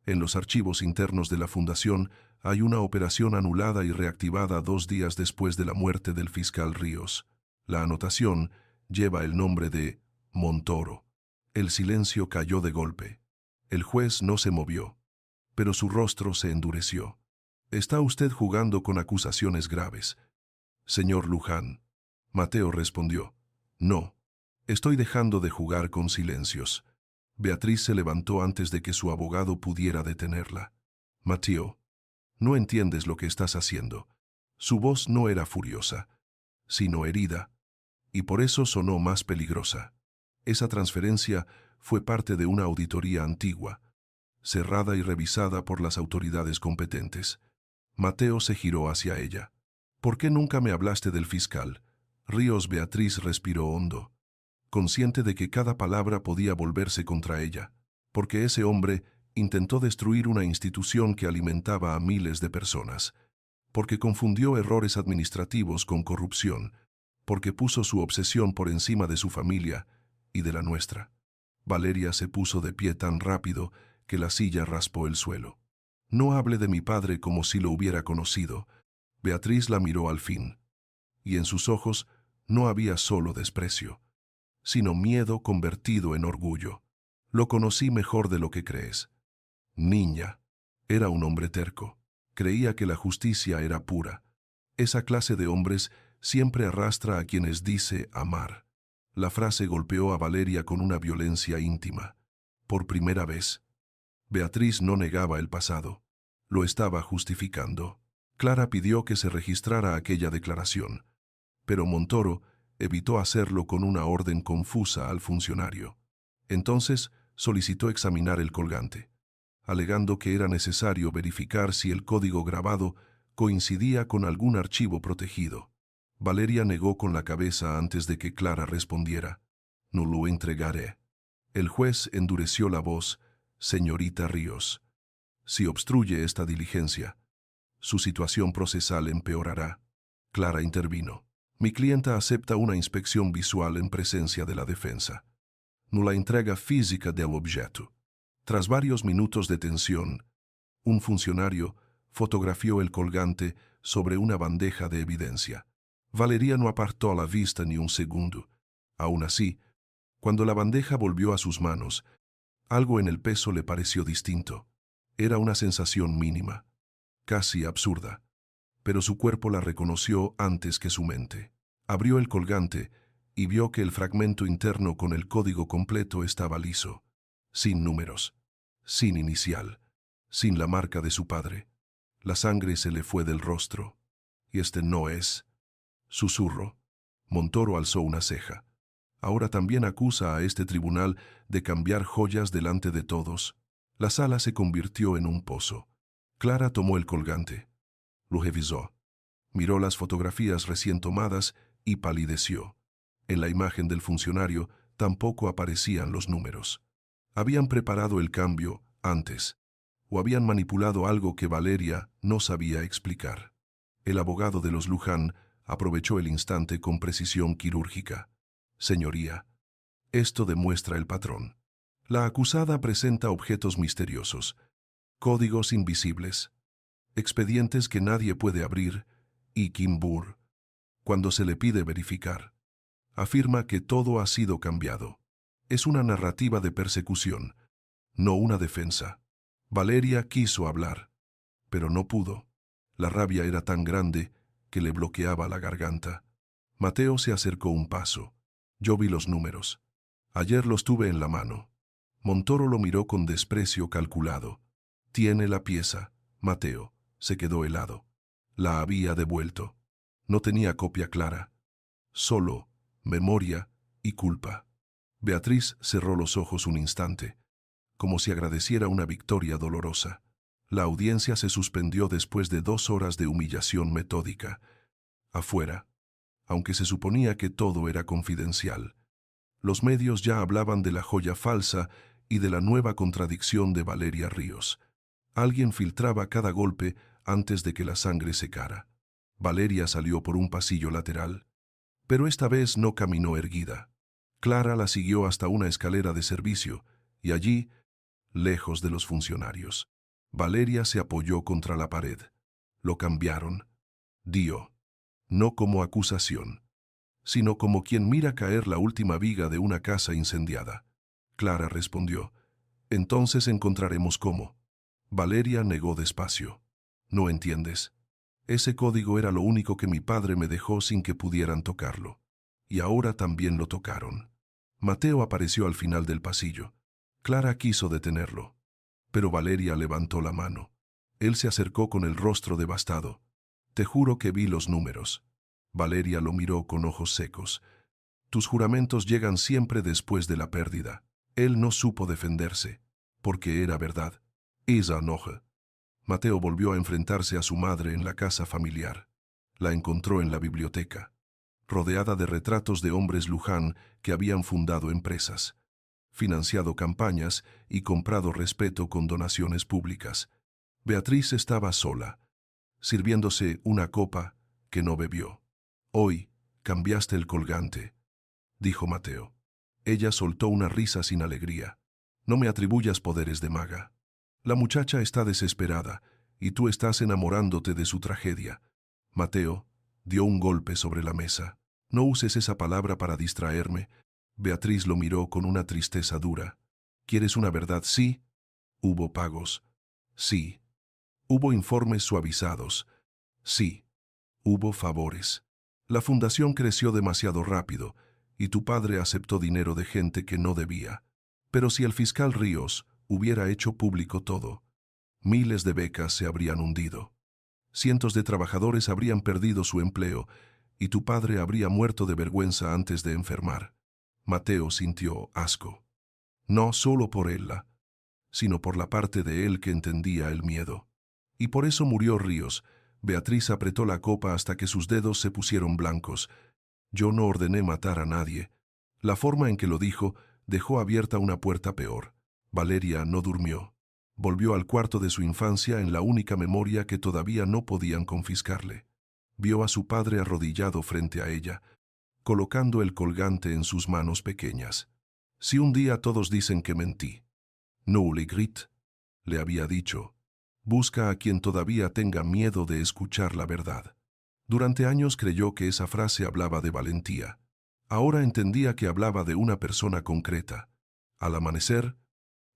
En los archivos internos de la Fundación hay una operación anulada y reactivada 2 días después de la muerte del fiscal Ríos. La anotación lleva el nombre de Montoro. El silencio cayó de golpe. El juez no se movió, pero su rostro se endureció. «Está usted jugando con acusaciones graves, señor Luján». Mateo respondió, «No, estoy dejando de jugar con silencios». Beatriz se levantó antes de que su abogado pudiera detenerla. «Mateo, no entiendes lo que estás haciendo». Su voz no era furiosa, sino herida, y por eso sonó más peligrosa. Esa transferencia fue parte de una auditoría antigua, cerrada y revisada por las autoridades competentes. Mateo se giró hacia ella. «¿Por qué nunca me hablaste del fiscal?» Ríos. Beatriz respiró hondo, consciente de que cada palabra podía volverse contra ella, porque ese hombre intentó destruir una institución que alimentaba a miles de personas, porque confundió errores administrativos con corrupción, porque puso su obsesión por encima de su familia y de la nuestra. Valeria se puso de pie tan rápido que la silla raspó el suelo. «No hable de mi padre como si lo hubiera conocido». Beatriz la miró al fin, y en sus ojos no había solo desprecio, sino miedo convertido en orgullo. «Lo conocí mejor de lo que crees. Niña». Era un hombre terco. Creía que la justicia era pura. Esa clase de hombres siempre arrastra a quienes dice amar. La frase golpeó a Valeria con una violencia íntima. Por primera vez. Beatriz no negaba el pasado. Lo estaba justificando. Clara pidió que se registrara aquella declaración, pero Montoro evitó hacerlo con una orden confusa al funcionario. Entonces solicitó examinar el colgante, alegando que era necesario verificar si el código grabado coincidía con algún archivo protegido. Valeria negó con la cabeza antes de que Clara respondiera. «No lo entregaré». El juez endureció la voz. «Señorita Ríos, si obstruye esta diligencia, su situación procesal empeorará». Clara intervino. «Mi clienta acepta una inspección visual en presencia de la defensa. No la entrega física del objeto». Tras varios minutos de tensión, un funcionario fotografió el colgante sobre una bandeja de evidencia. Valeria no apartó la vista ni un segundo. Aún así, cuando la bandeja volvió a sus manos, algo en el peso le pareció distinto. Era una sensación mínima, casi absurda, pero su cuerpo la reconoció antes que su mente. Abrió el colgante y vio que el fragmento interno con el código completo estaba liso, sin números, sin inicial, sin la marca de su padre. La sangre se le fue del rostro. «Y este no es», susurró. Montoro alzó una ceja. «Ahora también acusa a este tribunal de cambiar joyas delante de todos». La sala se convirtió en un pozo. Clara tomó el colgante. Lo revisó. Miró las fotografías recién tomadas y palideció. En la imagen del funcionario tampoco aparecían los números. Habían preparado el cambio antes, o habían manipulado algo que Valeria no sabía explicar. El abogado de los Luján aprovechó el instante con precisión quirúrgica. «Señoría, esto demuestra el patrón. La acusada presenta objetos misteriosos, códigos invisibles, expedientes que nadie puede abrir, y Kimbur, cuando se le pide verificar, afirma que todo ha sido cambiado. Es una narrativa de persecución, no una defensa. Valeria quiso hablar, pero no pudo. La rabia era tan grande que le bloqueaba la garganta. Mateo se acercó un paso. Yo vi los números. Ayer los tuve en la mano. Montoro lo miró con desprecio calculado. Tiene la pieza. Mateo se quedó helado. La había devuelto. No tenía copia clara. Solo memoria y culpa. Beatriz cerró los ojos un instante, como si agradeciera una victoria dolorosa. La audiencia se suspendió después de 2 horas de humillación metódica. Afuera, aunque se suponía que todo era confidencial, los medios ya hablaban de la joya falsa y de la nueva contradicción de Valeria Ríos. Alguien filtraba cada golpe antes de que la sangre secara. Valeria salió por un pasillo lateral, pero esta vez no caminó erguida. Clara la siguió hasta una escalera de servicio, y allí, lejos de los funcionarios, Valeria se apoyó contra la pared. Lo cambiaron. Dio, no como acusación, sino como quien mira caer la última viga de una casa incendiada. Clara respondió, entonces encontraremos cómo. Valeria negó despacio. No entiendes. Ese código era lo único que mi padre me dejó sin que pudieran tocarlo. Y ahora también lo tocaron. Mateo apareció al final del pasillo. Clara quiso detenerlo, pero Valeria levantó la mano. Él se acercó con el rostro devastado. Te juro que vi los números. Valeria lo miró con ojos secos. Tus juramentos llegan siempre después de la pérdida. Él no supo defenderse, porque era verdad. Esa enoja. Mateo volvió a enfrentarse a su madre en la casa familiar. La encontró en la biblioteca, rodeada de retratos de hombres Luján que habían fundado empresas, financiado campañas y comprado respeto con donaciones públicas. Beatriz estaba sola, sirviéndose una copa que no bebió. Hoy cambiaste el colgante, dijo Mateo. Ella soltó una risa sin alegría. No me atribuyas poderes de maga. La muchacha está desesperada y tú estás enamorándote de su tragedia. Mateo dio un golpe sobre la mesa. No uses esa palabra para distraerme. Beatriz lo miró con una tristeza dura. ¿Quieres una verdad? Sí. ¿Hubo pagos? Sí. ¿Hubo informes suavizados? Sí. ¿Hubo favores? La fundación creció demasiado rápido y tu padre aceptó dinero de gente que no debía. Pero si el fiscal Ríos hubiera hecho público todo, miles de becas se habrían hundido. Cientos de trabajadores habrían perdido su empleo y tu padre habría muerto de vergüenza antes de enfermar. Mateo sintió asco. No solo por ella, sino por la parte de él que entendía el miedo. Y por eso murió Ríos. Beatriz apretó la copa hasta que sus dedos se pusieron blancos. Yo no ordené matar a nadie. La forma en que lo dijo dejó abierta una puerta peor. Valeria no durmió. Volvió al cuarto de su infancia en la única memoria que todavía no podían confiscarle. Vio a su padre arrodillado frente a ella, colocando el colgante en sus manos pequeñas. Si un día todos dicen que mentí, no le grit, le había dicho. Busca a quien todavía tenga miedo de escuchar la verdad. Durante años creyó que esa frase hablaba de valentía. Ahora entendía que hablaba de una persona concreta. Al amanecer,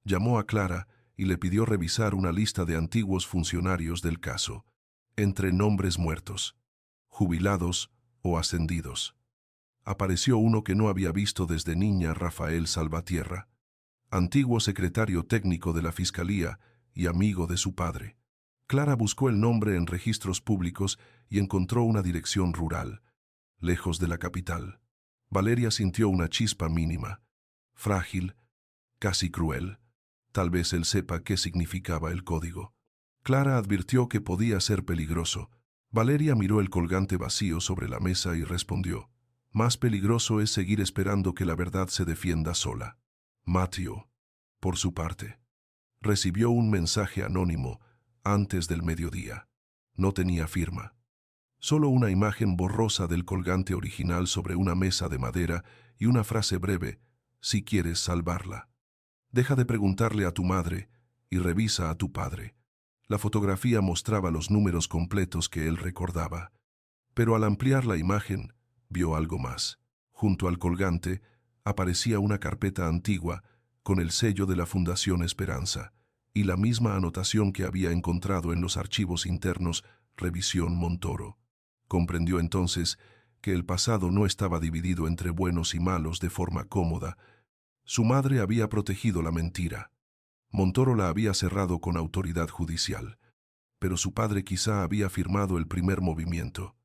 llamó a Clara y le pidió revisar una lista de antiguos funcionarios del caso, entre nombres muertos, jubilados o ascendidos. Apareció uno que no había visto desde niña: Rafael Salvatierra, antiguo secretario técnico de la Fiscalía y amigo de su padre. Clara buscó el nombre en registros públicos y encontró una dirección rural, lejos de la capital. Valeria sintió una chispa mínima, frágil, casi cruel. Tal vez él sepa qué significaba el código. Clara advirtió que podía ser peligroso. Valeria miró el colgante vacío sobre la mesa y respondió: más peligroso es seguir esperando que la verdad se defienda sola. Mateo, por su parte, recibió un mensaje anónimo antes del mediodía. No tenía firma. Solo una imagen borrosa del colgante original sobre una mesa de madera y una frase breve: si quieres salvarla, deja de preguntarle a tu madre y revisa a tu padre. La fotografía mostraba los números completos que él recordaba. Pero al ampliar la imagen, vio algo más. Junto al colgante aparecía una carpeta antigua con el sello de la Fundación Esperanza. y la misma anotación que había encontrado en los archivos internos Revisión Montoro. Comprendió entonces que el pasado no estaba dividido entre buenos y malos de forma cómoda. Su madre había protegido la mentira. Montoro la había cerrado con autoridad judicial, pero su padre quizá había firmado el primer movimiento.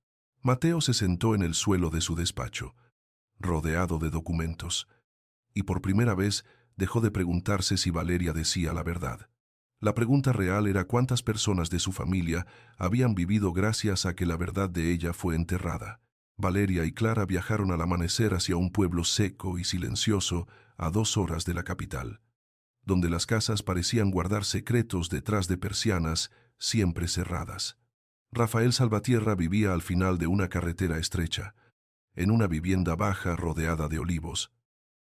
Mateo se sentó en el suelo de su despacho, rodeado de documentos, y por primera vez dejó de preguntarse si Valeria decía la verdad. La pregunta real era cuántas personas de su familia habían vivido gracias a que la verdad de ella fue enterrada. Valeria y Clara viajaron al amanecer hacia un pueblo seco y silencioso a 2 horas de la capital, donde las casas parecían guardar secretos detrás de persianas siempre cerradas. Rafael Salvatierra vivía al final de una carretera estrecha, en una vivienda baja rodeada de olivos,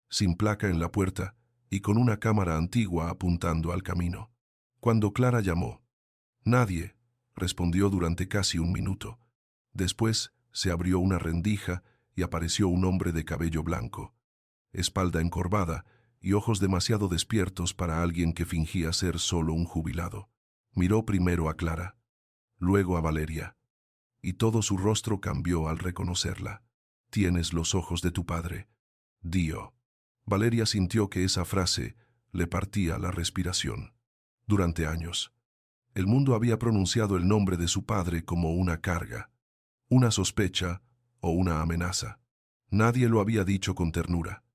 sin placa en la puerta y con una cámara antigua apuntando al camino. Cuando Clara llamó, «Nadie», respondió durante casi un minuto. Después se abrió una rendija y apareció un hombre de cabello blanco, espalda encorvada y ojos demasiado despiertos para alguien que fingía ser solo un jubilado. Miró primero a Clara, luego a Valeria, y todo su rostro cambió al reconocerla. «Tienes los ojos de tu padre», dijo. Valeria sintió que esa frase le partía la respiración. Durante años, el mundo había pronunciado el nombre de su padre como una carga, una sospecha o una amenaza. Nadie lo había dicho con ternura.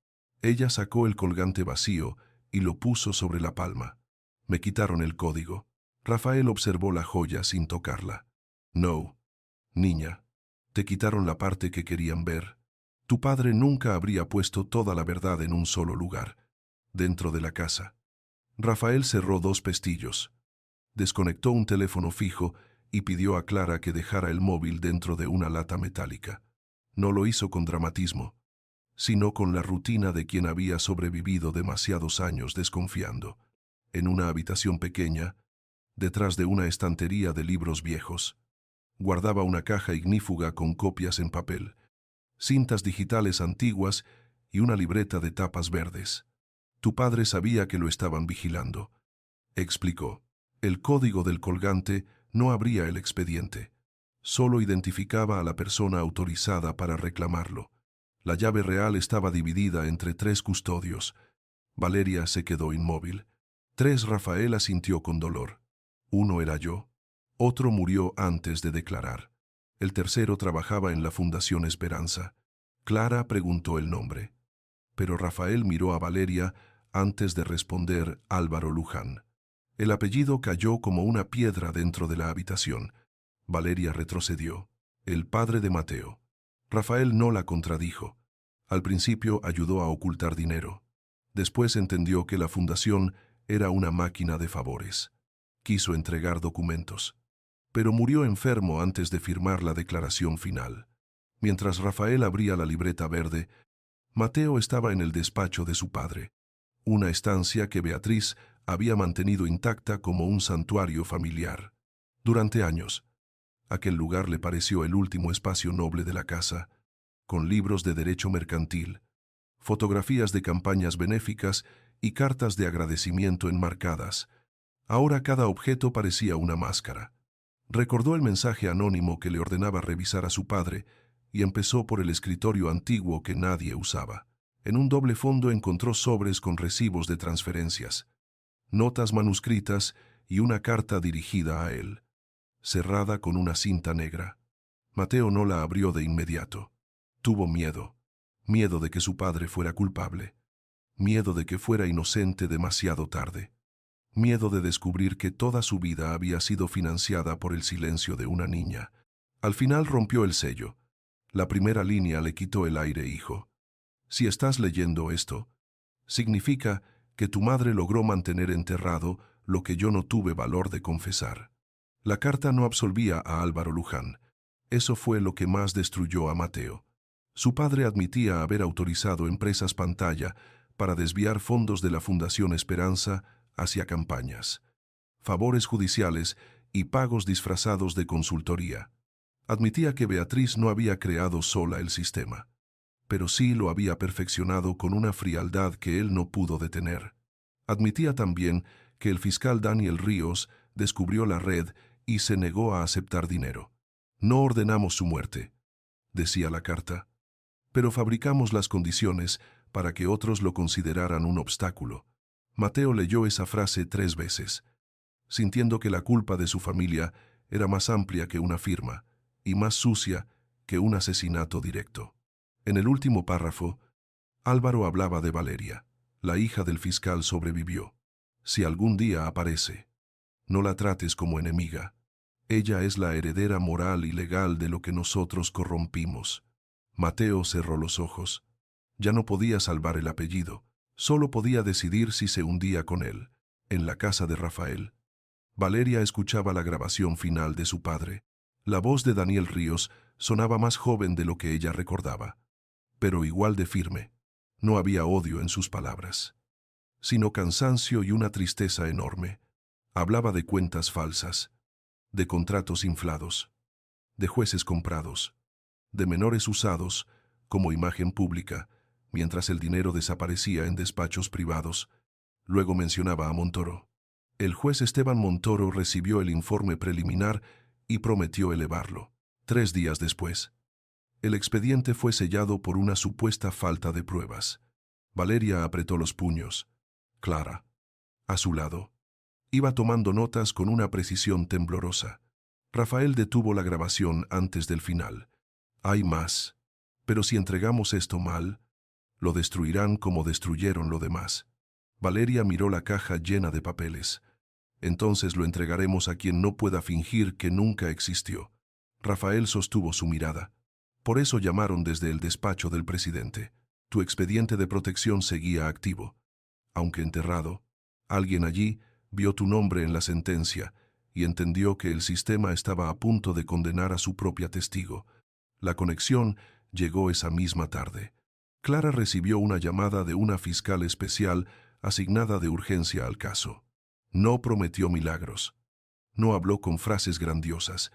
Ella sacó el colgante vacío y lo puso sobre la palma. «Me quitaron el código». Rafael observó la joya sin tocarla. «No, niña, te quitaron la parte que querían ver. Tu padre nunca habría puesto toda la verdad en un solo lugar, dentro de la casa». Rafael cerró 2 pestillos, desconectó un teléfono fijo y pidió a Clara que dejara el móvil dentro de una lata metálica. No lo hizo con dramatismo, sino con la rutina de quien había sobrevivido demasiados años desconfiando. En una habitación pequeña, detrás de una estantería de libros viejos, guardaba una caja ignífuga con copias en papel, cintas digitales antiguas y una libreta de tapas verdes. «Tu padre sabía que lo estaban vigilando», explicó. «El código del colgante no abría el expediente. Solo identificaba a la persona autorizada para reclamarlo. La llave real estaba dividida entre 3 custodios». Valeria se quedó inmóvil. 3 Rafael asintió con dolor. 1 era yo. Otro murió antes de declarar. El tercero trabajaba en la Fundación Esperanza. Clara preguntó el nombre, pero Rafael miró a Valeria antes de responder Álvaro Luján. El apellido cayó como una piedra dentro de la habitación. Valeria retrocedió. «El padre de Mateo». Rafael no la contradijo. Al principio ayudó a ocultar dinero. Después entendió que la fundación era una máquina de favores. Quiso entregar documentos, pero murió enfermo antes de firmar la declaración final. Mientras Rafael abría la libreta verde, Mateo estaba en el despacho de su padre, una estancia que Beatriz había mantenido intacta como un santuario familiar. Durante años, aquel lugar le pareció el último espacio noble de la casa, con libros de derecho mercantil, fotografías de campañas benéficas y cartas de agradecimiento enmarcadas. Ahora cada objeto parecía una máscara. Recordó el mensaje anónimo que le ordenaba revisar a su padre y empezó por el escritorio antiguo que nadie usaba. En un doble fondo encontró sobres con recibos de transferencias, notas manuscritas y una carta dirigida a él, cerrada con una cinta negra. Mateo no la abrió de inmediato. Tuvo miedo. Miedo de que su padre fuera culpable. Miedo de que fuera inocente demasiado tarde. Miedo de descubrir que toda su vida había sido financiada por el silencio de una niña. Al final rompió el sello. La primera línea le quitó el aire, hijo. Si estás leyendo esto, significa que tu madre logró mantener enterrado lo que yo no tuve valor de confesar. La carta no absolvía a Álvaro Luján. Eso fue lo que más destruyó a Mateo. Su padre admitía haber autorizado empresas pantalla para desviar fondos de la Fundación Esperanza hacia campañas, favores judiciales y pagos disfrazados de consultoría. Admitía que Beatriz no había creado sola el sistema, pero sí lo había perfeccionado con una frialdad que él no pudo detener. Admitía también que el fiscal Daniel Ríos descubrió la red y se negó a aceptar dinero. No ordenamos su muerte, decía la carta, pero fabricamos las condiciones para que otros lo consideraran un obstáculo. Mateo leyó esa frase 3 veces, sintiendo que la culpa de su familia era más amplia que una firma y más sucia que un asesinato directo. En el último párrafo, Álvaro hablaba de Valeria. La hija del fiscal sobrevivió. Si algún día aparece, no la trates como enemiga. Ella es la heredera moral y legal de lo que nosotros corrompimos. Mateo cerró los ojos. Ya no podía salvar el apellido. Solo podía decidir si se hundía con él, en la casa de Rafael. Valeria escuchaba la grabación final de su padre. La voz de Daniel Ríos sonaba más joven de lo que ella recordaba, pero igual de firme. No había odio en sus palabras, sino cansancio y una tristeza enorme. Hablaba de cuentas falsas, de contratos inflados, de jueces comprados, de menores usados como imagen pública, mientras el dinero desaparecía en despachos privados. Luego mencionaba a Montoro. El juez Esteban Montoro recibió el informe preliminar y prometió elevarlo. 3 días después, el expediente fue sellado por una supuesta falta de pruebas. Valeria apretó los puños. Clara, a su lado, iba tomando notas con una precisión temblorosa. Rafael detuvo la grabación antes del final. Hay más, pero si entregamos esto mal, lo destruirán como destruyeron lo demás. Valeria miró la caja llena de papeles. Entonces lo entregaremos a quien no pueda fingir que nunca existió. Rafael sostuvo su mirada. Por eso llamaron desde el despacho del presidente. Tu expediente de protección seguía activo. Aunque enterrado, alguien allí vio tu nombre en la sentencia y entendió que el sistema estaba a punto de condenar a su propia testigo. La conexión llegó esa misma tarde. Clara recibió una llamada de una fiscal especial asignada de urgencia al caso. No prometió milagros. No habló con frases grandiosas,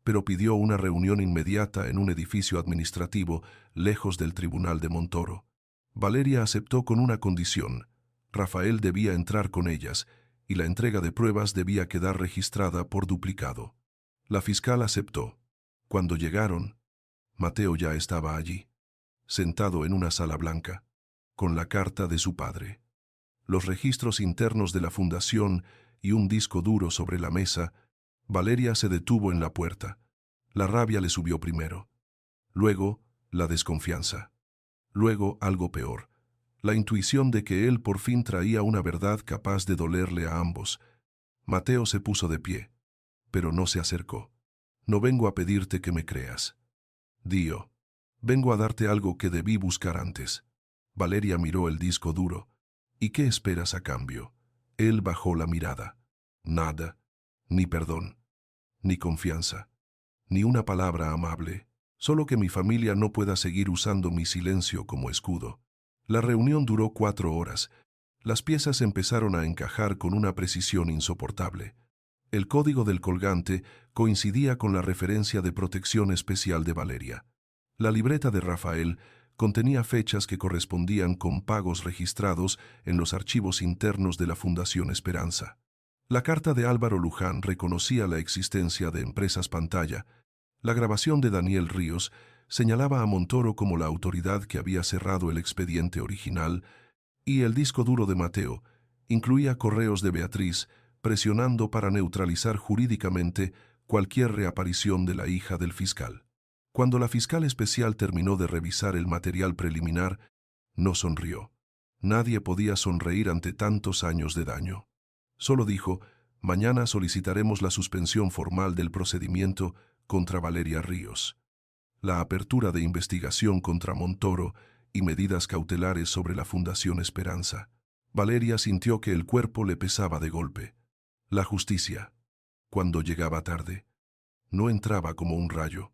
pero pidió una reunión inmediata en un edificio administrativo lejos del tribunal de Montoro. Valeria aceptó con una condición. Rafael debía entrar con ellas y la entrega de pruebas debía quedar registrada por duplicado. La fiscal aceptó. Cuando llegaron, Mateo ya estaba allí, sentado en una sala blanca, con la carta de su padre, los registros internos de la fundación y un disco duro sobre la mesa. Valeria se detuvo en la puerta. La rabia le subió primero. Luego, la desconfianza. Luego, algo peor. La intuición de que él por fin traía una verdad capaz de dolerle a ambos. Mateo se puso de pie, pero no se acercó. No vengo a pedirte que me creas. Dio. Vengo a darte algo que debí buscar antes. Valeria miró el disco duro. ¿Y qué esperas a cambio? Él bajó la mirada. Nada. Ni perdón. Ni confianza. Ni una palabra amable. Solo que mi familia no pueda seguir usando mi silencio como escudo. La reunión duró 4 horas. Las piezas empezaron a encajar con una precisión insoportable. El código del colgante coincidía con la referencia de protección especial de Valeria. La libreta de Rafael contenía fechas que correspondían con pagos registrados en los archivos internos de la Fundación Esperanza. La carta de Álvaro Luján reconocía la existencia de empresas pantalla. La grabación de Daniel Ríos señalaba a Montoro como la autoridad que había cerrado el expediente original, y el disco duro de Mateo incluía correos de Beatriz presionando para neutralizar jurídicamente cualquier reaparición de la hija del fiscal. Cuando la fiscal especial terminó de revisar el material preliminar, no sonrió. Nadie podía sonreír ante tantos años de daño. Solo dijo: mañana solicitaremos la suspensión formal del procedimiento contra Valeria Ríos, la apertura de investigación contra Montoro y medidas cautelares sobre la Fundación Esperanza. Valeria sintió que el cuerpo le pesaba de golpe. La justicia, cuando llegaba tarde, no entraba como un rayo.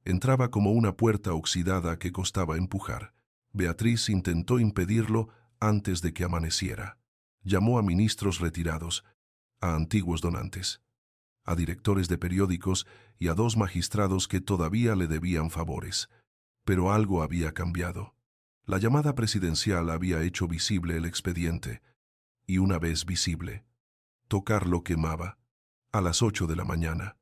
Entraba como una puerta oxidada que costaba empujar. Beatriz intentó impedirlo antes de que amaneciera. Llamó a ministros retirados, a antiguos donantes, a directores de periódicos y a 2 magistrados que todavía le debían favores. Pero algo había cambiado. La llamada presidencial había hecho visible el expediente, y una vez visible, Tocarlo quemaba. A las 8 de la mañana.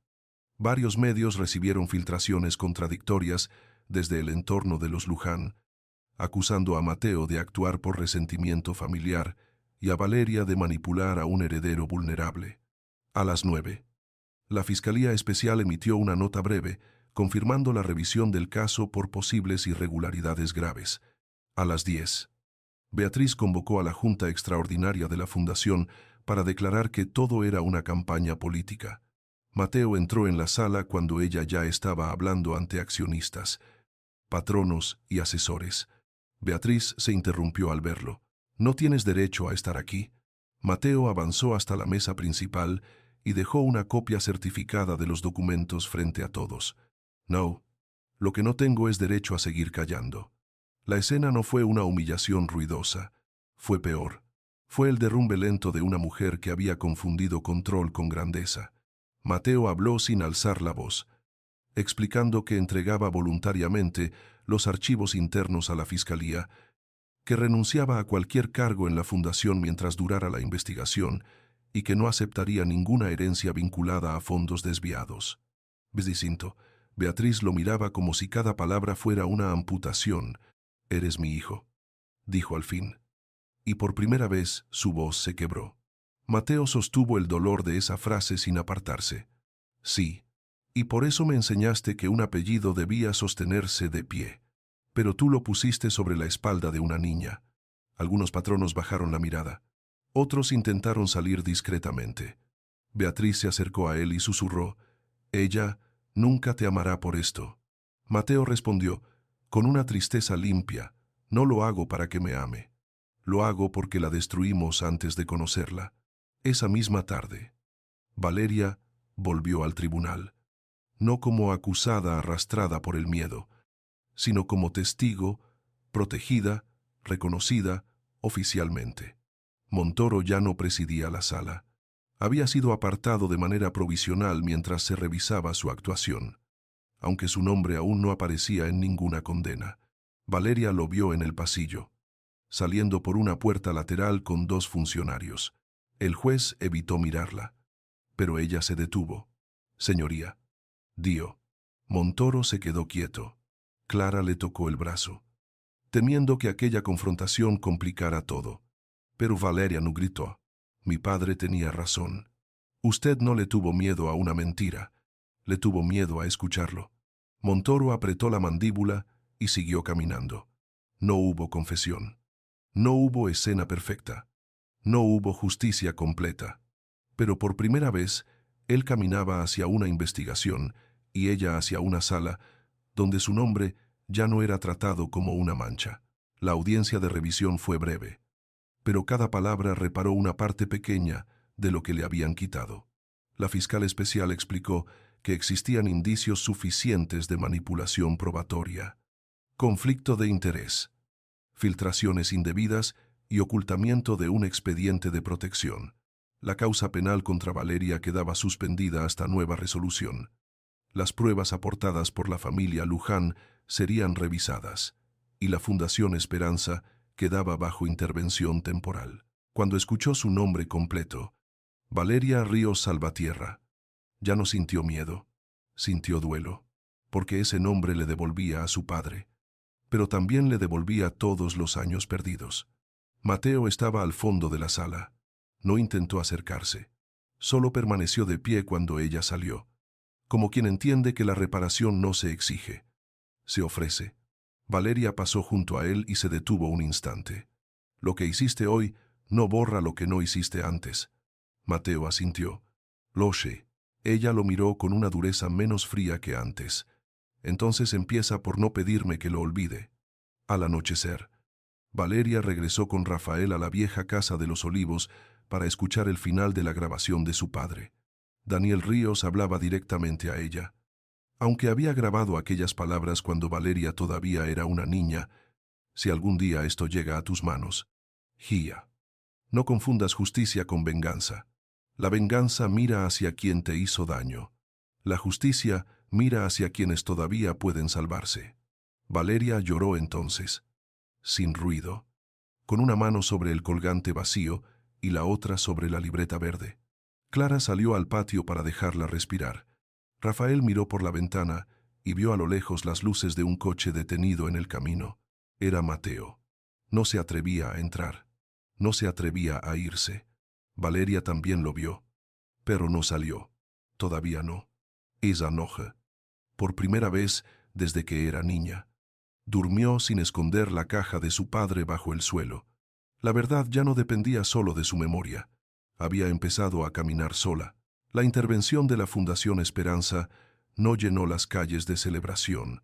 Varios medios recibieron filtraciones contradictorias desde el entorno de los Luján, acusando a Mateo de actuar por resentimiento familiar y a Valeria de manipular a un heredero vulnerable. A las 9. La Fiscalía Especial emitió una nota breve, confirmando la revisión del caso por posibles irregularidades graves. A las 10. Beatriz convocó a la Junta Extraordinaria de la Fundación para declarar que todo era una campaña política. Mateo entró en la sala cuando ella ya estaba hablando ante accionistas, patronos y asesores. Beatriz se interrumpió al verlo. «No tienes derecho a estar aquí». Mateo avanzó hasta la mesa principal y dejó una copia certificada de los documentos frente a todos. «No, lo que no tengo es derecho a seguir callando». La escena no fue una humillación ruidosa. Fue peor. Fue el derrumbe lento de una mujer que había confundido control con grandeza. Mateo habló sin alzar la voz, explicando que entregaba voluntariamente los archivos internos a la Fiscalía, que renunciaba a cualquier cargo en la Fundación mientras durara la investigación y que no aceptaría ninguna herencia vinculada a fondos desviados. Distinto, Beatriz lo miraba como si cada palabra fuera una amputación. «Eres mi hijo», dijo al fin. Y por primera vez su voz se quebró. Mateo sostuvo el dolor de esa frase sin apartarse. «Sí, y por eso me enseñaste que un apellido debía sostenerse de pie. Pero tú lo pusiste sobre la espalda de una niña». Algunos patronos bajaron la mirada. Otros intentaron salir discretamente. Beatriz se acercó a él y susurró: «Ella nunca te amará por esto». Mateo respondió, con una tristeza limpia: «No lo hago para que me ame. Lo hago porque la destruimos antes de conocerla». Esa misma tarde, Valeria volvió al tribunal, no como acusada arrastrada por el miedo, sino como testigo, protegida, reconocida oficialmente. Montoro ya no presidía la sala. Había sido apartado de manera provisional mientras se revisaba su actuación, aunque su nombre aún no aparecía en ninguna condena. Valeria lo vio en el pasillo, saliendo por una puerta lateral con 2 funcionarios. El juez evitó mirarla, pero ella se detuvo. «Señoría», dijo. Montoro se quedó quieto. Clara le tocó el brazo, temiendo que aquella confrontación complicara todo. Pero Valeria no gritó. «Mi padre tenía razón. Usted no le tuvo miedo a una mentira, le tuvo miedo a escucharlo». Montoro apretó la mandíbula y siguió caminando. No hubo confesión. No hubo escena perfecta. No hubo justicia completa. Pero por primera vez, él caminaba hacia una investigación y ella hacia una sala donde su nombre ya no era tratado como una mancha. La audiencia de revisión fue breve, pero cada palabra reparó una parte pequeña de lo que le habían quitado. La fiscal especial explicó que existían indicios suficientes de manipulación probatoria, conflicto de interés, filtraciones indebidas y ocultamiento de un expediente de protección. La causa penal contra Valeria quedaba suspendida hasta nueva resolución. Las pruebas aportadas por la familia Luján serían revisadas, y la Fundación Esperanza quedaba bajo intervención temporal. Cuando escuchó su nombre completo, Valeria Ríos Salvatierra, ya no sintió miedo, sintió duelo, porque ese nombre le devolvía a su padre, pero también le devolvía todos los años perdidos. Mateo estaba al fondo de la sala. No intentó acercarse. Solo permaneció de pie cuando ella salió, como quien entiende que la reparación no se exige, se ofrece. Valeria pasó junto a él y se detuvo un instante. «Lo que hiciste hoy no borra lo que no hiciste antes». Mateo asintió. «Lo sé». Ella lo miró con una dureza menos fría que antes. «Entonces empieza por no pedirme que lo olvide». Al anochecer, Valeria regresó con Rafael a la vieja casa de los Olivos para escuchar el final de la grabación de su padre. Daniel Ríos hablaba directamente a ella. Aunque había grabado aquellas palabras cuando Valeria todavía era una niña: «Si algún día esto llega a tus manos, Gia, no confundas justicia con venganza. La venganza mira hacia quien te hizo daño. La justicia mira hacia quienes todavía pueden salvarse». Valeria lloró entonces, sin ruido, con una mano sobre el colgante vacío y la otra sobre la libreta verde. Clara salió al patio para dejarla respirar. Rafael miró por la ventana y vio a lo lejos las luces de un coche detenido en el camino. Era Mateo. No se atrevía a entrar. No se atrevía a irse. Valeria también lo vio. Pero no salió. Todavía no. Esa noche, por primera vez desde que era niña, durmió sin esconder la caja de su padre bajo el suelo. La verdad ya no dependía solo de su memoria. Había empezado a caminar sola. La intervención de la Fundación Esperanza no llenó las calles de celebración,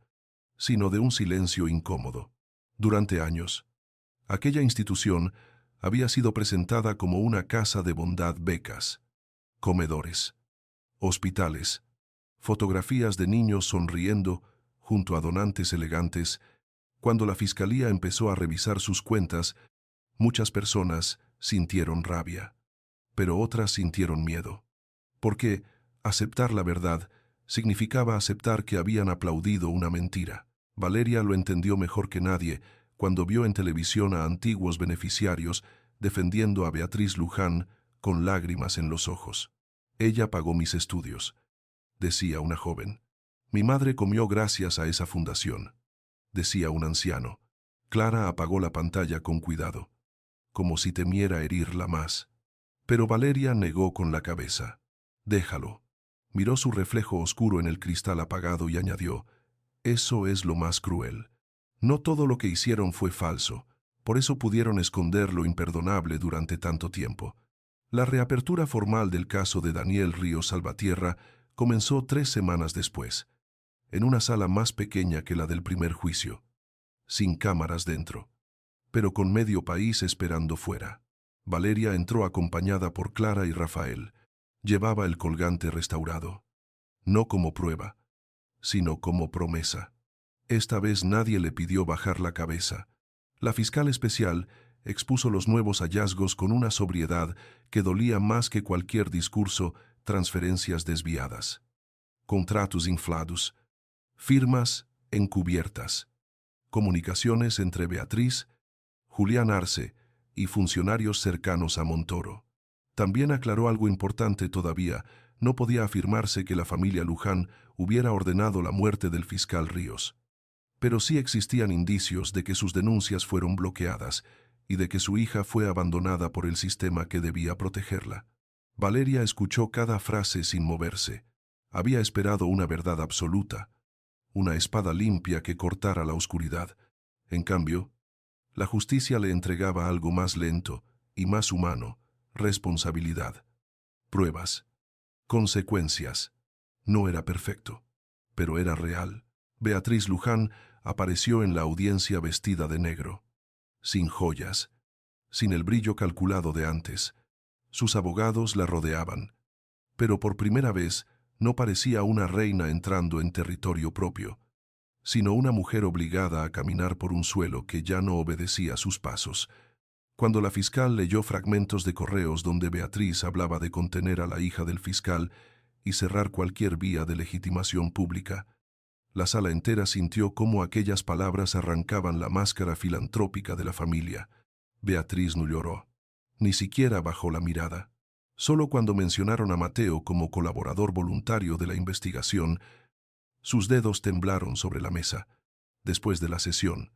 sino de un silencio incómodo. Durante años, aquella institución había sido presentada como una casa de bondad, becas, comedores, hospitales, fotografías de niños sonriendo junto a donantes elegantes. Cuando la fiscalía empezó a revisar sus cuentas, muchas personas sintieron rabia, pero otras sintieron miedo, porque aceptar la verdad significaba aceptar que habían aplaudido una mentira. Valeria lo entendió mejor que nadie cuando vio en televisión a antiguos beneficiarios defendiendo a Beatriz Luján con lágrimas en los ojos. Ella pagó mis estudios, decía una joven. Mi madre comió gracias a esa fundación, decía un anciano. Clara apagó la pantalla con cuidado, como si temiera herirla más. Pero Valeria negó con la cabeza. Déjalo. Miró su reflejo oscuro en el cristal apagado y añadió, eso es lo más cruel. No todo lo que hicieron fue falso, por eso pudieron esconder lo imperdonable durante tanto tiempo. La reapertura formal del caso de Daniel Ríos Salvatierra comenzó 3 semanas después, en una sala más pequeña que la del primer juicio, sin cámaras dentro, pero con medio país esperando fuera. Valeria entró acompañada por Clara y Rafael. Llevaba el colgante restaurado, no como prueba, sino como promesa. Esta vez nadie le pidió bajar la cabeza. La fiscal especial expuso los nuevos hallazgos con una sobriedad que dolía más que cualquier discurso, transferencias desviadas, contratos inflados, firmas encubiertas, comunicaciones entre Beatriz, Julián Arce y funcionarios cercanos a Montoro. También aclaró algo importante todavía. No podía afirmarse que la familia Luján hubiera ordenado la muerte del fiscal Ríos, pero sí existían indicios de que sus denuncias fueron bloqueadas y de que su hija fue abandonada por el sistema que debía protegerla. Valeria escuchó cada frase sin moverse. Había esperado una verdad absoluta, una espada limpia que cortara la oscuridad. En cambio, la justicia le entregaba algo más lento y más humano: responsabilidad, pruebas, consecuencias. No era perfecto, pero era real. Beatriz Luján apareció en la audiencia vestida de negro, sin joyas, sin el brillo calculado de antes. Sus abogados la rodeaban, pero por primera vez no parecía una reina entrando en territorio propio, sino una mujer obligada a caminar por un suelo que ya no obedecía sus pasos. Cuando la fiscal leyó fragmentos de correos donde Beatriz hablaba de contener a la hija del fiscal y cerrar cualquier vía de legitimación pública, la sala entera sintió cómo aquellas palabras arrancaban la máscara filantrópica de la familia. Beatriz no lloró, ni siquiera bajó la mirada. Solo cuando mencionaron a Mateo como colaborador voluntario de la investigación, sus dedos temblaron sobre la mesa. Después de la sesión,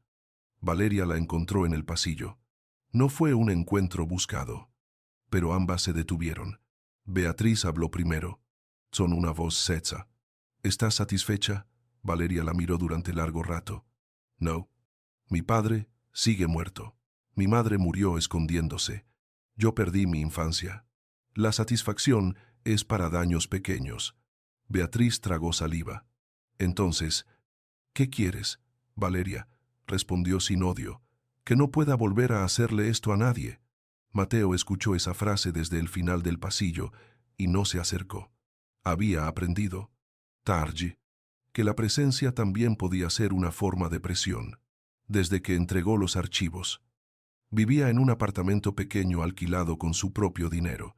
Valeria la encontró en el pasillo. No fue un encuentro buscado, pero ambas se detuvieron. Beatriz habló primero, con una voz seca. ¿Estás satisfecha? Valeria la miró durante largo rato. No. Mi padre sigue muerto. Mi madre murió escondiéndose. Yo perdí mi infancia. La satisfacción es para daños pequeños. Beatriz tragó saliva. Entonces, ¿qué quieres, Valeria? Respondió sin odio. Que no pueda volver a hacerle esto a nadie. Mateo escuchó esa frase desde el final del pasillo y no se acercó. Había aprendido, tarde, que la presencia también podía ser una forma de presión. Desde que entregó los archivos, vivía en un apartamento pequeño alquilado con su propio dinero,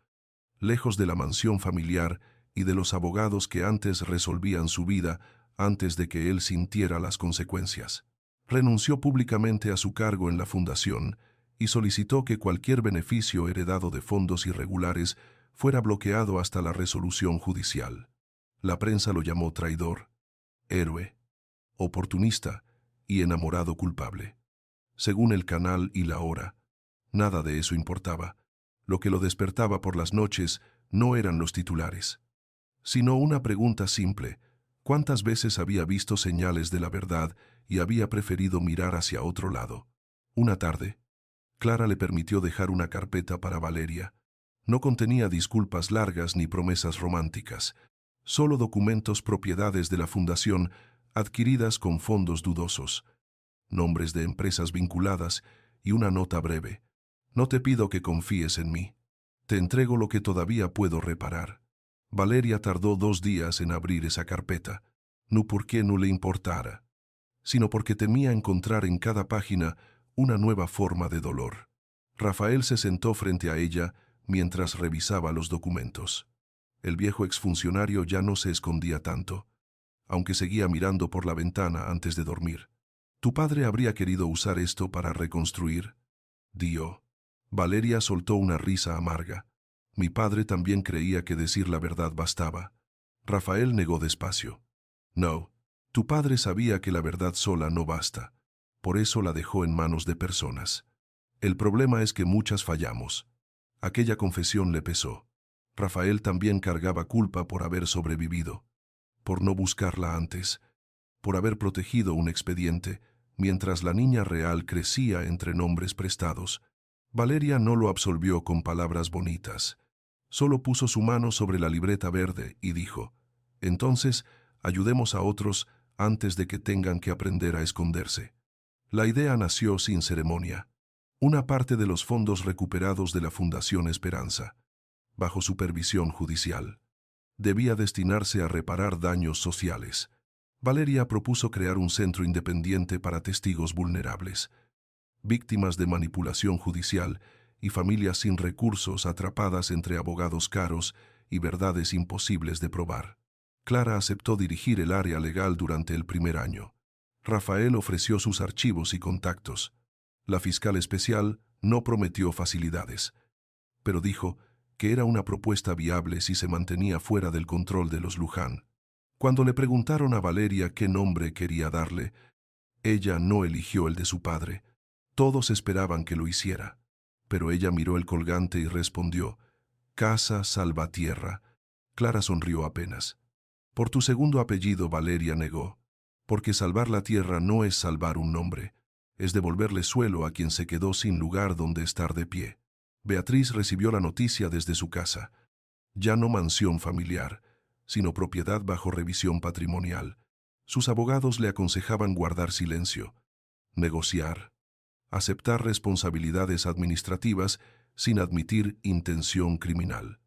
lejos de la mansión familiar y de los abogados que antes resolvían su vida antes de que él sintiera las consecuencias. Renunció públicamente a su cargo en la fundación y solicitó que cualquier beneficio heredado de fondos irregulares fuera bloqueado hasta la resolución judicial. La prensa lo llamó traidor, héroe, oportunista y enamorado culpable. Según el canal y la hora, nada de eso importaba. Lo que lo despertaba por las noches no eran los titulares, sino una pregunta simple: ¿cuántas veces había visto señales de la verdad y había preferido mirar hacia otro lado? Una tarde, Clara le permitió dejar una carpeta para Valeria. No contenía disculpas largas ni promesas románticas, solo documentos propiedades de la fundación adquiridas con fondos dudosos, nombres de empresas vinculadas y una nota breve. No te pido que confíes en mí. Te entrego lo que todavía puedo reparar. Valeria tardó 2 días en abrir esa carpeta, no porque no le importara, sino porque temía encontrar en cada página una nueva forma de dolor. Rafael se sentó frente a ella mientras revisaba los documentos. El viejo exfuncionario ya no se escondía tanto, aunque seguía mirando por la ventana antes de dormir. «¿Tu padre habría querido usar esto para reconstruir?», dijo. Valeria soltó una risa amarga. «Mi padre también creía que decir la verdad bastaba». Rafael negó despacio. «No, tu padre sabía que la verdad sola no basta. Por eso la dejó en manos de personas. El problema es que muchas fallamos». Aquella confesión le pesó. Rafael también cargaba culpa por haber sobrevivido, por no buscarla antes, por haber protegido un expediente, mientras la niña real crecía entre nombres prestados. Valeria no lo absolvió con palabras bonitas. Solo puso su mano sobre la libreta verde y dijo: «Entonces, ayudemos a otros antes de que tengan que aprender a esconderse». La idea nació sin ceremonia. Una parte de los fondos recuperados de la Fundación Esperanza, bajo supervisión judicial, debía destinarse a reparar daños sociales. Valeria propuso crear un centro independiente para testigos vulnerables, víctimas de manipulación judicial y familias sin recursos atrapadas entre abogados caros y verdades imposibles de probar. Clara aceptó dirigir el área legal durante el primer año. Rafael ofreció sus archivos y contactos. La fiscal especial no prometió facilidades, pero dijo que era una propuesta viable si se mantenía fuera del control de los Luján. Cuando le preguntaron a Valeria qué nombre quería darle, ella no eligió el de su padre. Todos esperaban que lo hiciera, pero ella miró el colgante y respondió: «Casa Salvatierra». Clara sonrió apenas. «Por tu segundo apellido», Valeria negó, «porque salvar la tierra no es salvar un nombre, es devolverle suelo a quien se quedó sin lugar donde estar de pie». Beatriz recibió la noticia desde su casa. Ya no mansión familiar, sino propiedad bajo revisión patrimonial. Sus abogados le aconsejaban guardar silencio, negociar, aceptar responsabilidades administrativas sin admitir intención criminal.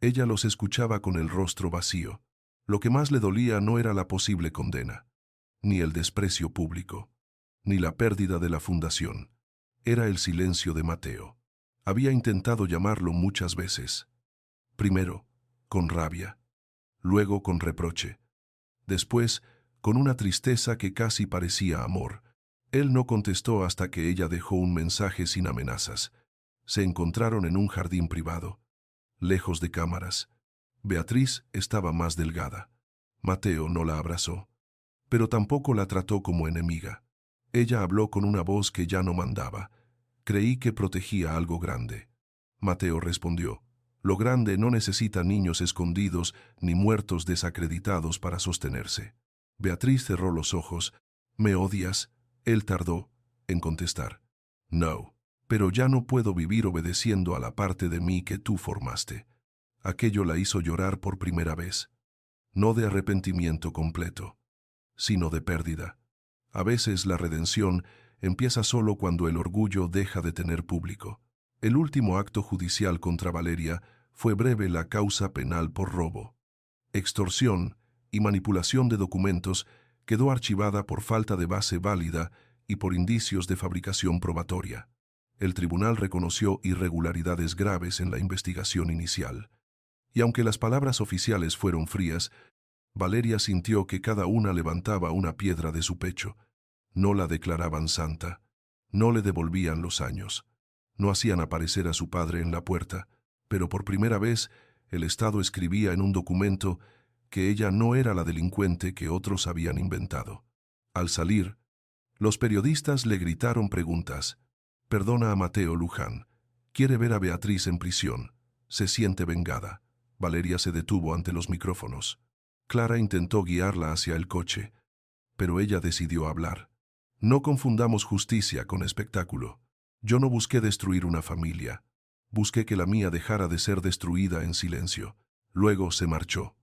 Ella los escuchaba con el rostro vacío. Lo que más le dolía no era la posible condena, ni el desprecio público, ni la pérdida de la fundación. Era el silencio de Mateo. Había intentado llamarlo muchas veces. Primero, con rabia, luego con reproche, después con una tristeza que casi parecía amor. Él no contestó hasta que ella dejó un mensaje sin amenazas. Se encontraron en un jardín privado, lejos de cámaras. Beatriz estaba más delgada. Mateo no la abrazó, pero tampoco la trató como enemiga. Ella habló con una voz que ya no mandaba. «Creí que protegía algo grande». Mateo respondió: «Lo grande no necesita niños escondidos ni muertos desacreditados para sostenerse». Beatriz cerró los ojos. «¿Me odias?». Él tardó en contestar: «No, pero ya no puedo vivir obedeciendo a la parte de mí que tú formaste». Aquello la hizo llorar por primera vez, no de arrepentimiento completo, sino de pérdida. A veces la redención empieza solo cuando el orgullo deja de tener público. El último acto judicial contra Valeria fue breve: la causa penal por robo, extorsión y manipulación de documentos quedó archivada por falta de base válida y por indicios de fabricación probatoria. El tribunal reconoció irregularidades graves en la investigación inicial. Y aunque las palabras oficiales fueron frías, Valeria sintió que cada una levantaba una piedra de su pecho. No la declaraban santa, no le devolvían los años, no hacían aparecer a su padre en la puerta, pero por primera vez El Estado escribía en un documento que ella no era la delincuente que otros habían inventado. Al salir, los periodistas le gritaron preguntas. Perdona a Mateo Luján. Quiere ver a Beatriz en prisión. Se siente vengada. Valeria se detuvo ante los micrófonos. Clara intentó guiarla hacia el coche, pero ella decidió hablar. No confundamos justicia con espectáculo. Yo no busqué destruir una familia. Busqué que la mía dejara de ser destruida en silencio. Luego se marchó,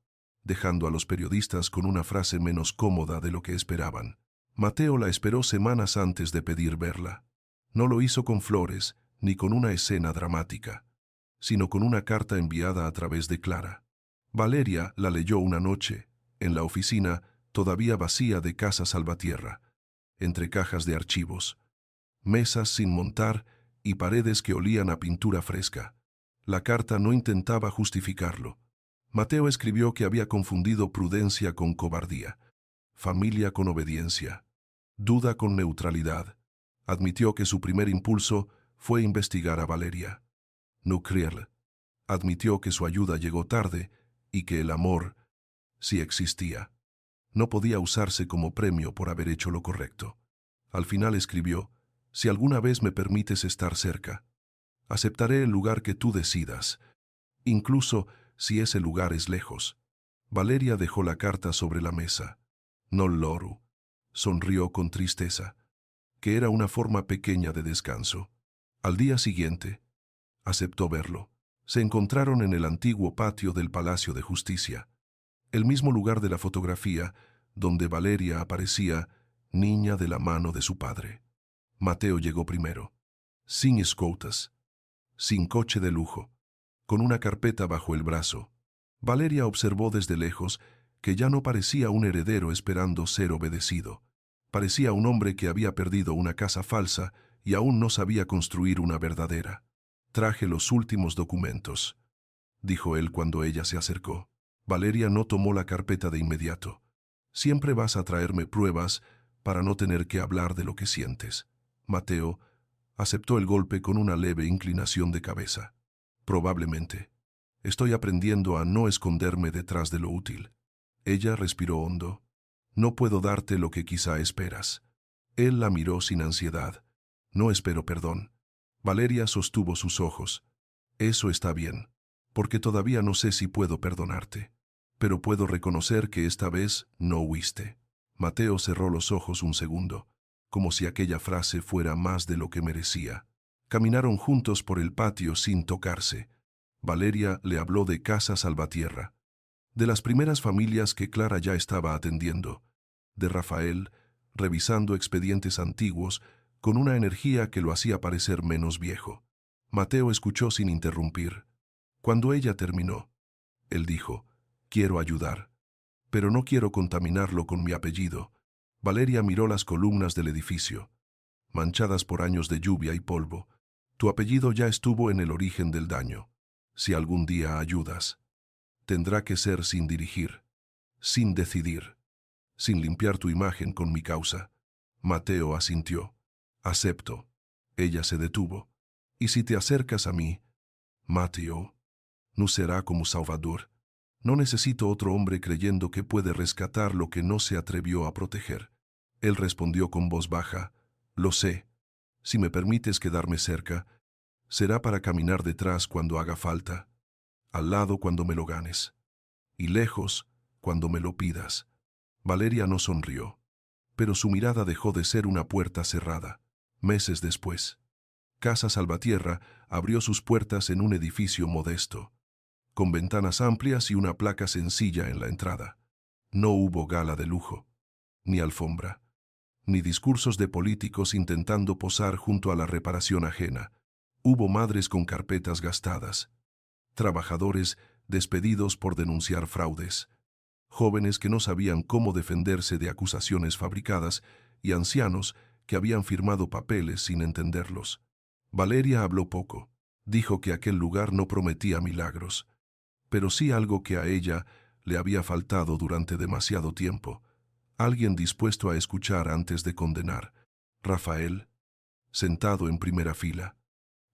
dejando a los periodistas con una frase menos cómoda de lo que esperaban. Mateo la esperó semanas antes de pedir verla. No lo hizo con flores, ni con una escena dramática, sino con una carta enviada a través de Clara. Valeria la leyó una noche, en la oficina todavía vacía de Casa Salvatierra, entre cajas de archivos, mesas sin montar y paredes que olían a pintura fresca. La carta no intentaba justificarlo. Mateo escribió que había confundido prudencia con cobardía, familia con obediencia, duda con neutralidad. Admitió que su primer impulso fue investigar a Valeria. Nucriel admitió que su ayuda llegó tarde y que el amor, si existía, no podía usarse como premio por haber hecho lo correcto. Al final escribió: si alguna vez me permites estar cerca, aceptaré el lugar que tú decidas, incluso si ese lugar es lejos. Valeria dejó la carta sobre la mesa. Nol loru sonrió con tristeza, que era una forma pequeña de descanso. Al día siguiente, aceptó verlo. Se encontraron en el antiguo patio del Palacio de Justicia, el mismo lugar de la fotografía donde Valeria aparecía niña de la mano de su padre. Mateo llegó primero, sin escoltas, sin coche de lujo, con una carpeta bajo el brazo. Valeria observó desde lejos que ya no parecía un heredero esperando ser obedecido. Parecía un hombre que había perdido una casa falsa y aún no sabía construir una verdadera. Traje los últimos documentos, dijo él cuando ella se acercó. Valeria no tomó la carpeta de inmediato. Siempre vas a traerme pruebas para no tener que hablar de lo que sientes. Mateo aceptó el golpe con una leve inclinación de cabeza. Probablemente. Estoy aprendiendo a no esconderme detrás de lo útil. Ella respiró hondo. No puedo darte lo que quizá esperas. Él la miró sin ansiedad. No espero perdón. Valeria sostuvo sus ojos. Eso está bien, porque todavía no sé si puedo perdonarte. Pero puedo reconocer que esta vez no huiste. Mateo cerró los ojos un segundo, como si aquella frase fuera más de lo que merecía. Caminaron juntos por el patio sin tocarse. Valeria le habló de Casa Salvatierra, de las primeras familias que Clara ya estaba atendiendo, de Rafael, revisando expedientes antiguos con una energía que lo hacía parecer menos viejo. Mateo escuchó sin interrumpir. Cuando ella terminó, él dijo: quiero ayudar, pero no quiero contaminarlo con mi apellido. Valeria miró las columnas del edificio, manchadas por años de lluvia y polvo. Tu apellido ya estuvo en el origen del daño. Si algún día ayudas, tendrá que ser sin dirigir, sin decidir, sin limpiar tu imagen con mi causa. Mateo asintió. Acepto. Ella se detuvo. Y si te acercas a mí, Mateo, no será como Salvador. No necesito otro hombre creyendo que puede rescatar lo que no se atrevió a proteger. Él respondió con voz baja: lo sé. Si me permites quedarme cerca, será para caminar detrás cuando haga falta, al lado cuando me lo ganes, y lejos cuando me lo pidas. Valeria no sonrió, pero su mirada dejó de ser una puerta cerrada. Meses después, Casa Salvatierra abrió sus puertas en un edificio modesto, con ventanas amplias y una placa sencilla en la entrada. No hubo gala de lujo, ni alfombra, ni discursos de políticos intentando posar junto a la reparación ajena. Hubo madres con carpetas gastadas, trabajadores despedidos por denunciar fraudes, jóvenes que no sabían cómo defenderse de acusaciones fabricadas y ancianos que habían firmado papeles sin entenderlos. Valeria habló poco. Dijo que aquel lugar no prometía milagros, pero sí algo que a ella le había faltado durante demasiado tiempo: alguien dispuesto a escuchar antes de condenar. Rafael, sentado en primera fila,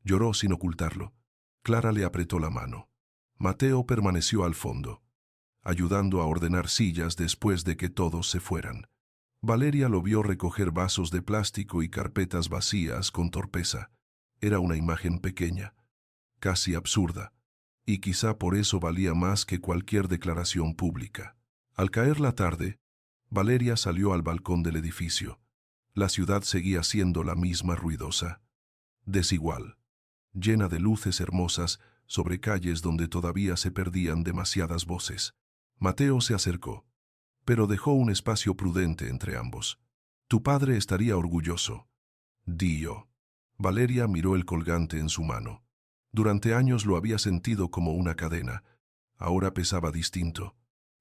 lloró sin ocultarlo. Clara le apretó la mano. Mateo permaneció al fondo, ayudando a ordenar sillas después de que todos se fueran. Valeria lo vio recoger vasos de plástico y carpetas vacías con torpeza. Era una imagen pequeña, casi absurda, y quizá por eso valía más que cualquier declaración pública. Al caer la tarde, Valeria salió al balcón del edificio. La ciudad seguía siendo la misma, ruidosa, desigual, llena de luces hermosas sobre calles donde todavía se perdían demasiadas voces. Mateo se acercó, pero dejó un espacio prudente entre ambos. «Tu padre estaría orgulloso», dijo. Valeria miró el colgante en su mano. Durante años lo había sentido como una cadena. Ahora pesaba distinto.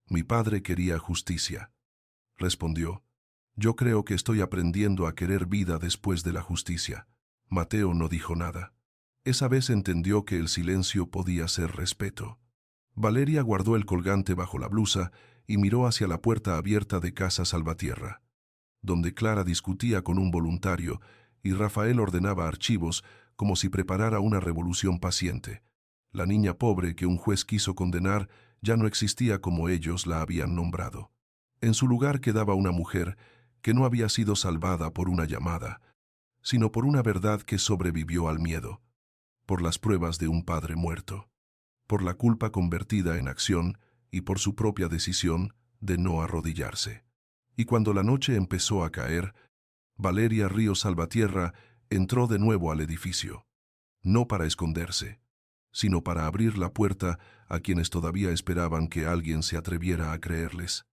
«Mi padre quería justicia», respondió. «Yo creo que estoy aprendiendo a querer vida después de la justicia». Mateo no dijo nada. Esa vez entendió que el silencio podía ser respeto. Valeria guardó el colgante bajo la blusa y miró hacia la puerta abierta de Casa Salvatierra, donde Clara discutía con un voluntario y Rafael ordenaba archivos como si preparara una revolución paciente. La niña pobre que un juez quiso condenar ya no existía como ellos la habían nombrado. En su lugar quedaba una mujer que no había sido salvada por una llamada, sino por una verdad que sobrevivió al miedo, por las pruebas de un padre muerto, por la culpa convertida en acción y por su propia decisión de no arrodillarse. Y cuando la noche empezó a caer, Valeria Ríos Salvatierra entró de nuevo al edificio, no para esconderse, sino para abrir la puerta a quienes todavía esperaban que alguien se atreviera a creerles.